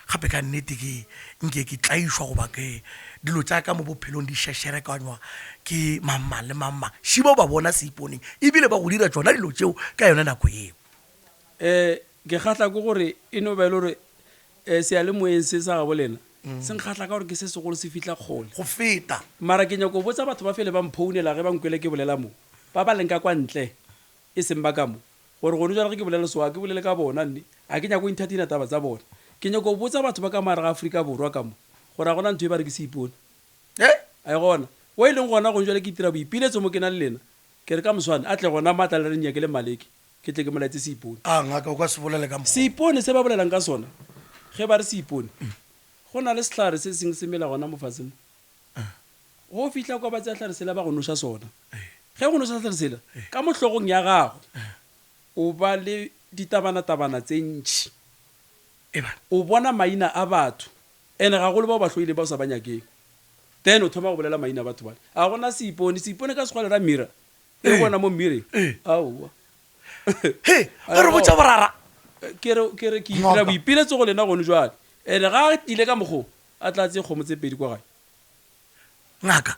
[SPEAKER 1] gape ka nnete ke tlaišwa goba ke dilo tša ka mo bophelong di šešerekanywa ke mamang le mamang šiba ba bona seiponeng ebile ba go dira tsona dilo tšeo ka yona nako eo
[SPEAKER 2] ke kgatla ko gore e no ba ile gore se a le moeng se sa ga bolena se nkgatla ka gore ke se segolo se fihla kgole
[SPEAKER 1] go feta
[SPEAKER 2] mara ke nyako botsa batho ba fele ba mphounela ge ba nkwele ke bolela mo ba ba leng ka kwa ntle e seng ba ka mo gore gone jalo ge ke bolela soa ke bolele ka bona nne a ke nyako inthatina taba tsa bona ke nyako botsa batho ba ka mare ga Afrika Borwa ka mo gore a gona ntho e ba re ke se ipone a e gona o e leng gona go jale ke tira boipiletso mo ke na le lena ke re ka moswane a tle gona matla le re nyake le maleke ke tle ke molaetse seipone
[SPEAKER 1] ngaka o ka se bolele ka mo
[SPEAKER 2] seipone se ba bolelang ka sona ge ba re seipone go na le setlhare se seng se mela gona mo fatseng go fihla kwa ba tsa tlhare sela ba go noša sona ge go noša tlhare sela ka mohlogong ya gago o ba le ditabana-tabana tse ntšhi o bona maina a batho ene ga go le bao ba hloile ba o sa ba nyakeng then o thoma go bolela maina a batho bane a gona seipone ka sekgwale ra mira e bona mo mmireng aowa
[SPEAKER 1] ga re botsa borara
[SPEAKER 2] ke re ke ipela boipiletso go lena gone jwale ene ga a tile ka mogo a tlatse kgomo tse pedi kwa gae
[SPEAKER 1] ngaka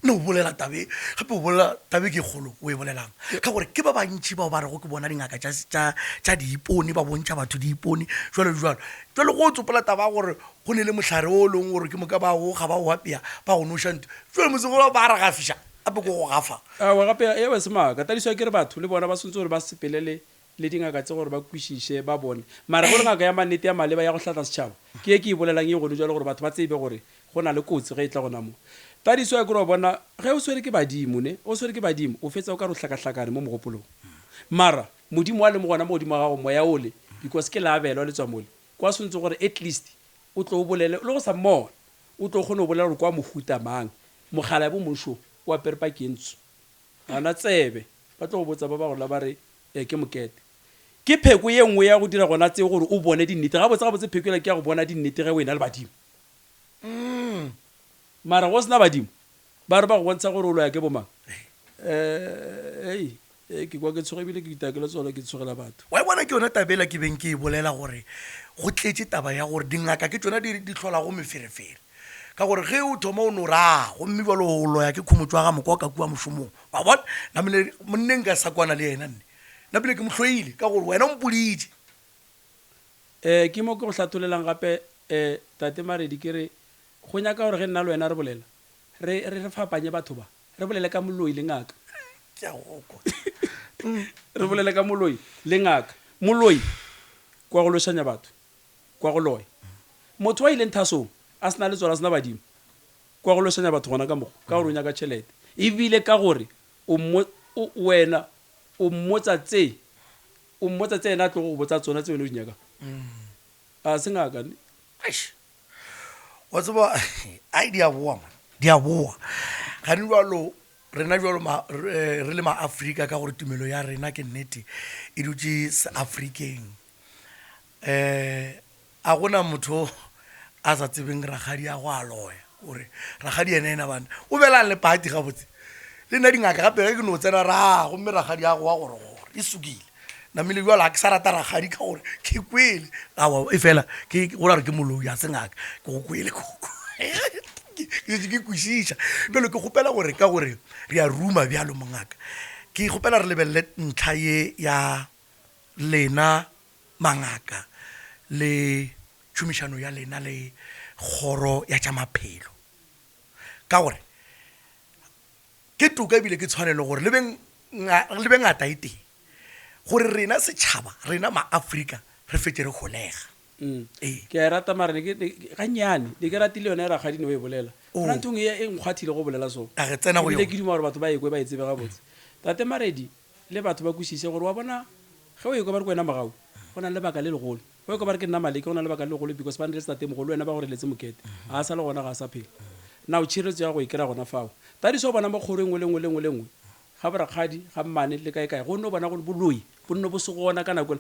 [SPEAKER 1] ne o bolela tabe gape o bolela tabe ke kgolo o e bolelang ka gore ke ba bantšhi bao ba rego ke bona dingaka tša diipone ba bontšha batho diipone jalo go tsopola taba gore go ne le mohlare o leng gore ke moka ba go ga ba o apea ba go noša nto jale mosegolo ba ra gafiša gape ko go gafa
[SPEAKER 2] awa gape ewe semaka tadiswa ke re batho le bona ba swantse gore ba sepelele le dingaka tse gore ba kwešiše ba bone mara go le ngaka ya mannete ya maleba ya go hlatla setšhaba ke e bolelang e gone jalo gore batho ba tsebe gore go na le kotsi ge e tla gona mo tadiso ya kore wa bona ge o swere ke badimo o fetsa o ka re o hlakahlakane mo mogopolong mara modimo wa le mo gona mo godimo gago moya ole because ke labelwa le tswa mole kwa swantse gore at least o tlo o bolele le go sa mmona o tlo kgone o bolela gore kwa mohuta mang mogala ya bo mošo wa perpa kentso ana tsebe ba tlo go botsa ba ba gore la ba re ke mokete ke pheko ye nngwe ya go dira gona tse gore o bone dinnete ga botse phekela ke ya go bona dinnete ge wena le badimo mara go sena badimo ba re ba go bontsha gore o loya ke bomang ke kwa ke tshoge ebile ke itakela tsona ke tshogela batho
[SPEAKER 1] wa bona ke yona tabela ke beng ke e bolela gore go tletse taba ya gore dingaka ke tsona di tlhola go meferefere ka gore ge o thoma o no ra gomme balo o loya ke kgomotswa ga moko ka kua mošomong wa bona namele monneng ka sa kwana le yena nne na pele ke mohloile ka gore wena o mpoditše
[SPEAKER 2] ke mo ke go hlatholelang gape tate Maredi ke re go nyaka gore ge nna le wena re bolela re fapanye batho ba re bolele ka moloi le ngaka
[SPEAKER 1] ke a gokwa
[SPEAKER 2] re bolele ka moloi le ngaka moloi kwa go lošanya batho kwa go loya motho wa ileng thasong a sena le tswala a sena badimo kwa go lošanya batho gona ka mogo ka gore o nyaka tšhelete ebile ka gore wena o mmotsa tse ena a tlo go botsa tsona tse wene o di nyakang a se ngaka
[SPEAKER 1] wa tseba ai di a boa ga di jalo rena jalo re le ma-Afrika ka gore tumelo ya rena ke nnete e dutse se-Afrikeng a gona motho a sa tsebeng ragadi a go a loya gore ragadi ena ena bana o belang le pati gabotse le nna dingaka gape ge ke no tsena ra gomme ragadi a go wa gore e sukile namile jalo a ke sa rata ragadi ka gore ke kwele e fela gora re ke moloi a se ngaka ke go kwele ke kwešiša pelo ke kgopela gore ka gore re a ruma bjalo mongaka ke kgopela re lebelele ntlha ye ya lena mangaka le tšhomišano ya lena le kgoro ya tša maphelo ka gore ke toka ebile ke tshwanelo gore le be ngata e teng gore rena setšhaba rena ma-Afrika re fetse re kgolega
[SPEAKER 2] ke a rata mare gannyane di ke ratile yone ragadi ne o e bolela gona nthong e nkgwathile go bolela soebile ke duma gore batho ba ekwe ba e tsebe gabotse tate Maredi le batho ba kwešiše gore wa bona ge o ekwe ba re ko wena mogao go na le baka le legolo o ekwe ba re ke nna Maleke go na le baka le legolo because ba nretse tate mogolo wena ba gore letse mokete ga a sa le gona ga a sa phela na o tšhiretso ya go ikry-a gona fao tadi se o bona mo kgoro engwe lengwe ga borakgadi ga mmane le kae go nne o bona gore boloi bonno bo se gona ka nako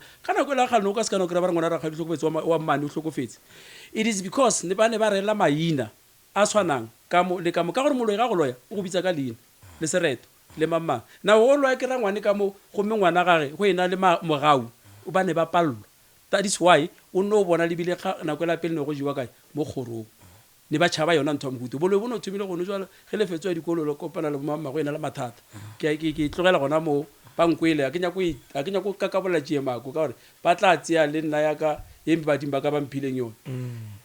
[SPEAKER 2] ela galeno o ka se kana o kry-a ba re ngwana ragadi o tlhokofetse wa mmane o tlhokofetse it is because ne ba ne ba reela maina a tshwanang ka gore moloi ga go loya o go bitsa ka leina le sereto le mamang na o loya ke ra ngwane ka mo gomme ngwana gage go ena le mogau o ba ne ba palelwa that is why o nne o bona lebile nako ela pele ne go jiwa kae mo kgorong ne ba tšhaba yona ntho ya mohutu bolo bo no thomile gono jalo ge lefetso ya dikolo le kopana le bomama go ena le mathata ke tlogela gona mo bankwele a ke nyako kakabola tšeemako ka gore ba tla tseya le nna yaka yempe badimo ba ka bamphileng yone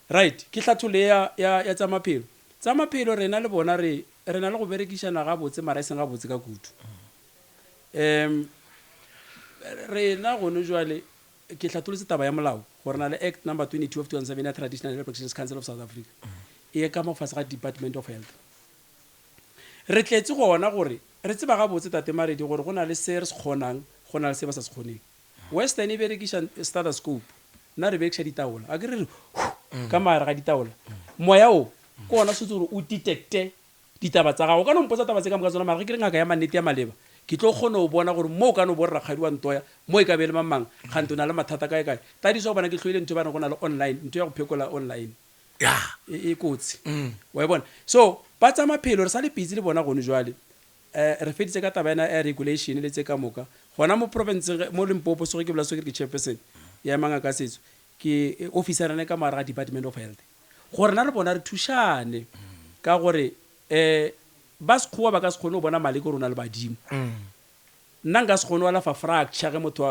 [SPEAKER 2] right ke tlhathole ya tsa maphelo rena le bona re na le go berekišana gabotse mara e seng gabotse ka kutu rena gono jwale ke tlhatholotse taba ya molao gore na le act number 22 of 2007 ya traditional Health Practitioners Council of South Africa e ka mo fase ga Department of Health re tletse gona gore re tseba gabotse tate Maredi gore go na le se re se kgonang go na le se ba sa se kgoneng Western e berekiša stethoscope nna re berekiša ditaola a ke re ka mare ga ditaola moya o ke ona setse gore o detecte ditaba tsa gago ka no mpotsa taba tse ka moka tsona mara ge ke re ngaka ya mannete ya maleba ke tlo kgona o bona gore mo o ka no borra kgadi wa ntoya mo e ka be le mamang gante o na le mathata kae tadiso go bona ke tlhoile ntho bana go na le online ntho ya go phekola online e kotsi wa e bona so ba tsa maphelo re sa le busy le bona gone jwale re feditse ka taba ena ya regulation le tse ka moka gona mo province mo Limpopo so ke bola so ke chairperson ya manga ka setso ke officer ne ka mara Department of Health gore na re bona re thušane ka gore ba sekgowa ba ka se kgone o bona Maleke gore o na le badimo nna nka se kgone wa lafa fracture ge motho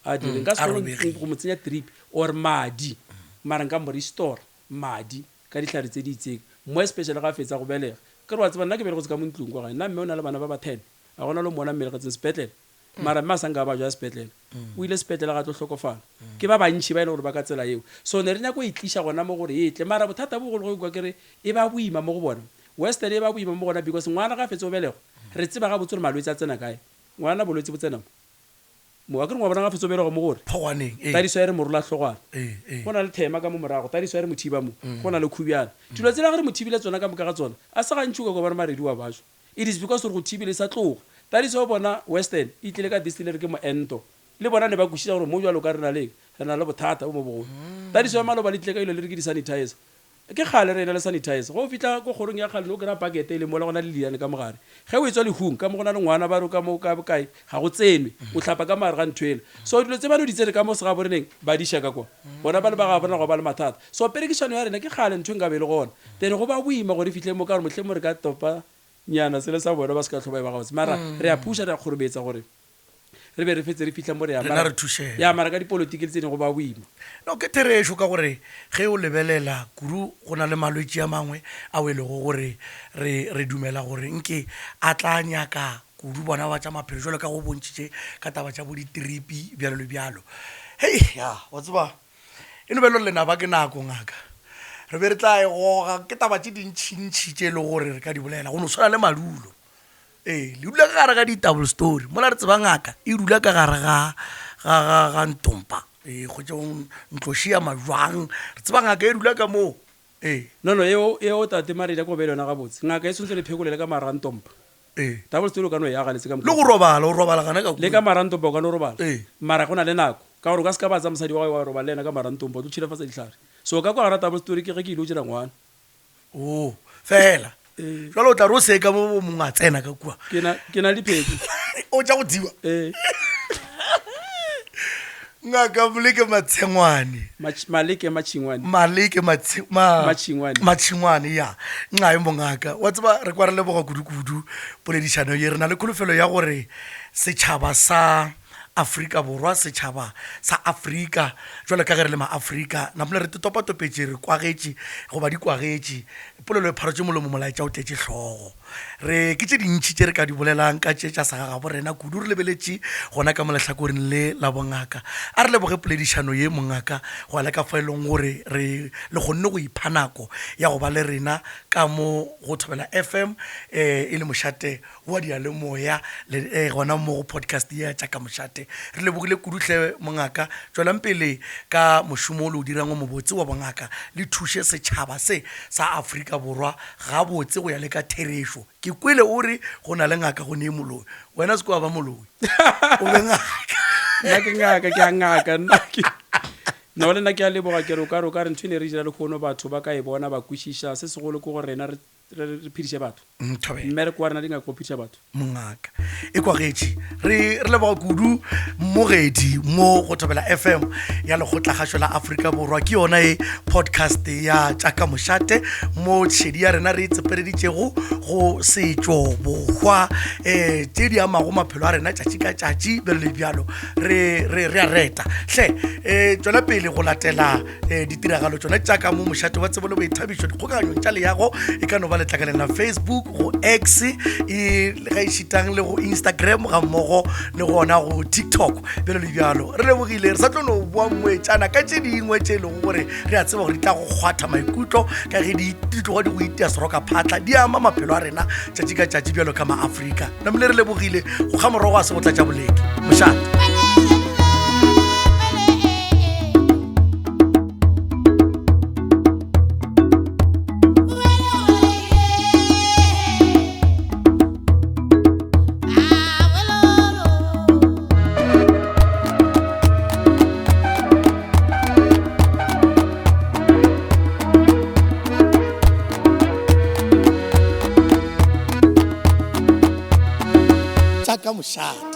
[SPEAKER 2] a dire nka se kgone go mo tsenya drip or madi mara nka mo restore madi ka ditlhare tse di itseng mo especially ga fetsa go belega ke re wa tseba nna ke belegotse ka mo ntlong kwa gae nna mme o na le bana ba 10 a gona le mona mmelegetseng sepetlele mara mme a sanka ba jwa sepetlele o ile sepetlele ga tlo tlhokofala ke ba bantšhi ba ile gore ba ka tsela eo so ne re nyako e tliša gona mo gore etle mara bothata bo go kwa kere e ba boima mo go bona Western e ba boima mo gona because ngwana ga fetsa o belego re tseba ga botse gore malwetse a tsena kae ngwana bolwetse bo tsena mo a ke re ngwa bona ga fetsa o belego mo gore tadiso ya re morola tlhogwana go na le thema ka mo morago tadiso ya re mothiba mo go na le khubjana dilo tsela ge re mothibile tsona ka moka ga tsona a se gantši ka bona Maredi wa bašwa it is because gore go thibile sa tloga tadiso o bona Western e tlile ka distillery ke moento le bona ne ba kwešiša gore mo jalo ka re na le bothata bo mo bogolo tadiso ya maloba le tlile ka ilo le re ke di-sanitizer ke gale re ena le sanitizer go fitlha ko kgorong ya gale no kry-a pakete le mo le gona le liane ka mogare ge o e tswa lehung ka mo gona le ngwana ba re ka mo ka bokae ga go tsenwe o tlhapa ka mare ga nthwela so dilo tse ba no di tsene ka mo se ga boreneng ba di shaka kwa bona ba le ba ga bona go ba le mathata so perekišano ya rena ke gale ntho nka be le gona then go ba boima gore fitlhe mo ka gore motlhe mo re ka topa nyana sele sa bona ba se ka tlhoba e ba gabotse mara re a pusha re a kgorobetsa gore re be re fetse re fitlha mo re ya mara ka dipolotiki le tsene go ba boima
[SPEAKER 1] no ke theresho ka gore ge o lebelela kuru go na le malwetse a mangwe a o e lego gore re dumela gore nke a tla nyaka kudu bona ba tša maphelo jalo ka go bontšitše ka taba tša bo ditripi bjalo le bjalo hei ya wa tseba e no belo lena ba ke nako ngaka re be re tla e goga ke taba tse dintšhintšhi tše e le gore re ka di bolela go no tshwana le madulo le dula ka gare ga di-double story mola re tseba ngaka e dula ka gare ga ntompa go tse ntlošia majwang re tseba ngaka e dula ka moo
[SPEAKER 2] no eo tate maredi ko be yona gabotse ngaka e tshwanetse le phekolele ka marantompa double story o ka no ya galetse ka
[SPEAKER 1] le go robala gana ka
[SPEAKER 2] le ka marantompa o ka no robala mara go na le nako ka gore o ka se ka batsa mosadi wa wa robala le ena ka marantompa o tlo tšhilafatsa ditlhare so ka kwa gara double story ke ge ke ile o dira ngwana
[SPEAKER 1] fela jalo o tla re o seka mo mongwe a tsena ka kua
[SPEAKER 2] ke na le pheko
[SPEAKER 1] o tša go diwa ngaka Maleke Matshengwane Matshengwane ya nna e mongaka wa tseba re kwa re leboga kudu poledišano ye re na le kholofelo ya gore setšhaba sa Afrika Borwa setšhaba sa Afrika jwale ka ge re le ma-Afrika napole re topatopetše re kwagetše goba di kwagetše polelo e pharotše molomo molaetša o tletše hlogo re ke tše dintšhi tše re ka di bolelang ka tše tša sa gabo rena kudu re lebeletše gona ka molehlakoring le la bongaka a re leboge poledišano ye mongaka go ala ka fa e leng gore re le kgonne go ipha nako ya go ba le rena ka mo go Thobela FM e le mošate wa dialemoya gona mo go podcast ya tša ka mošate re lebogile kudutlhe mongaka tswelang pele ka mošomo o le o dirang o mobotse wa bongaka le thuše setšhaba se sa Afrika Borwa ga botse go ya le ka therešo ke kwele o re go na le ngaka go ne moloi wena se kwa ba moloi o be ngaka
[SPEAKER 2] ke a ngaka no le nna ke a leboga ke re o ka re ntho e ne re dira le kgono batho ba ka e bona ba kwešiša se segolo ke gore rena re phediše batho mme re kwa rena di ngaka go phediša batho
[SPEAKER 1] mongaka e kwagetše re leboga kudu mogedi mo go Thobela FM ya lekgotlakgašo la Afrika Borwa ke yona e podcast ya tša ka mošate mo tšhedi ya rena re tsepereditšego go setšo bokgwa tše di amago maphelo a rena tšatši ka tšatši belo le bjalo re a reta hle tšwela pele go latela ditiragalo tšona tša ka mo mošate wa tsebo le boithabišo dikgokaganyong tša leyago e ka no ba letlakaleng la Facebook go X e ga e šitang le go Instagram ga mmogo le gona go TikTok belo le bjalo re lebogile re sa tlo no bua moetšana ka tše dingwe tše e lego gore re a tseba gore di tla go kgwatha maikutlo ka ge di tloga di go itea seroka phatla di ama maphelo a rena tšatši ka tšatši bjalo ka ma-Afrika namole re lebogile go ga morogo a se go tla tša boleki mošate ka mošate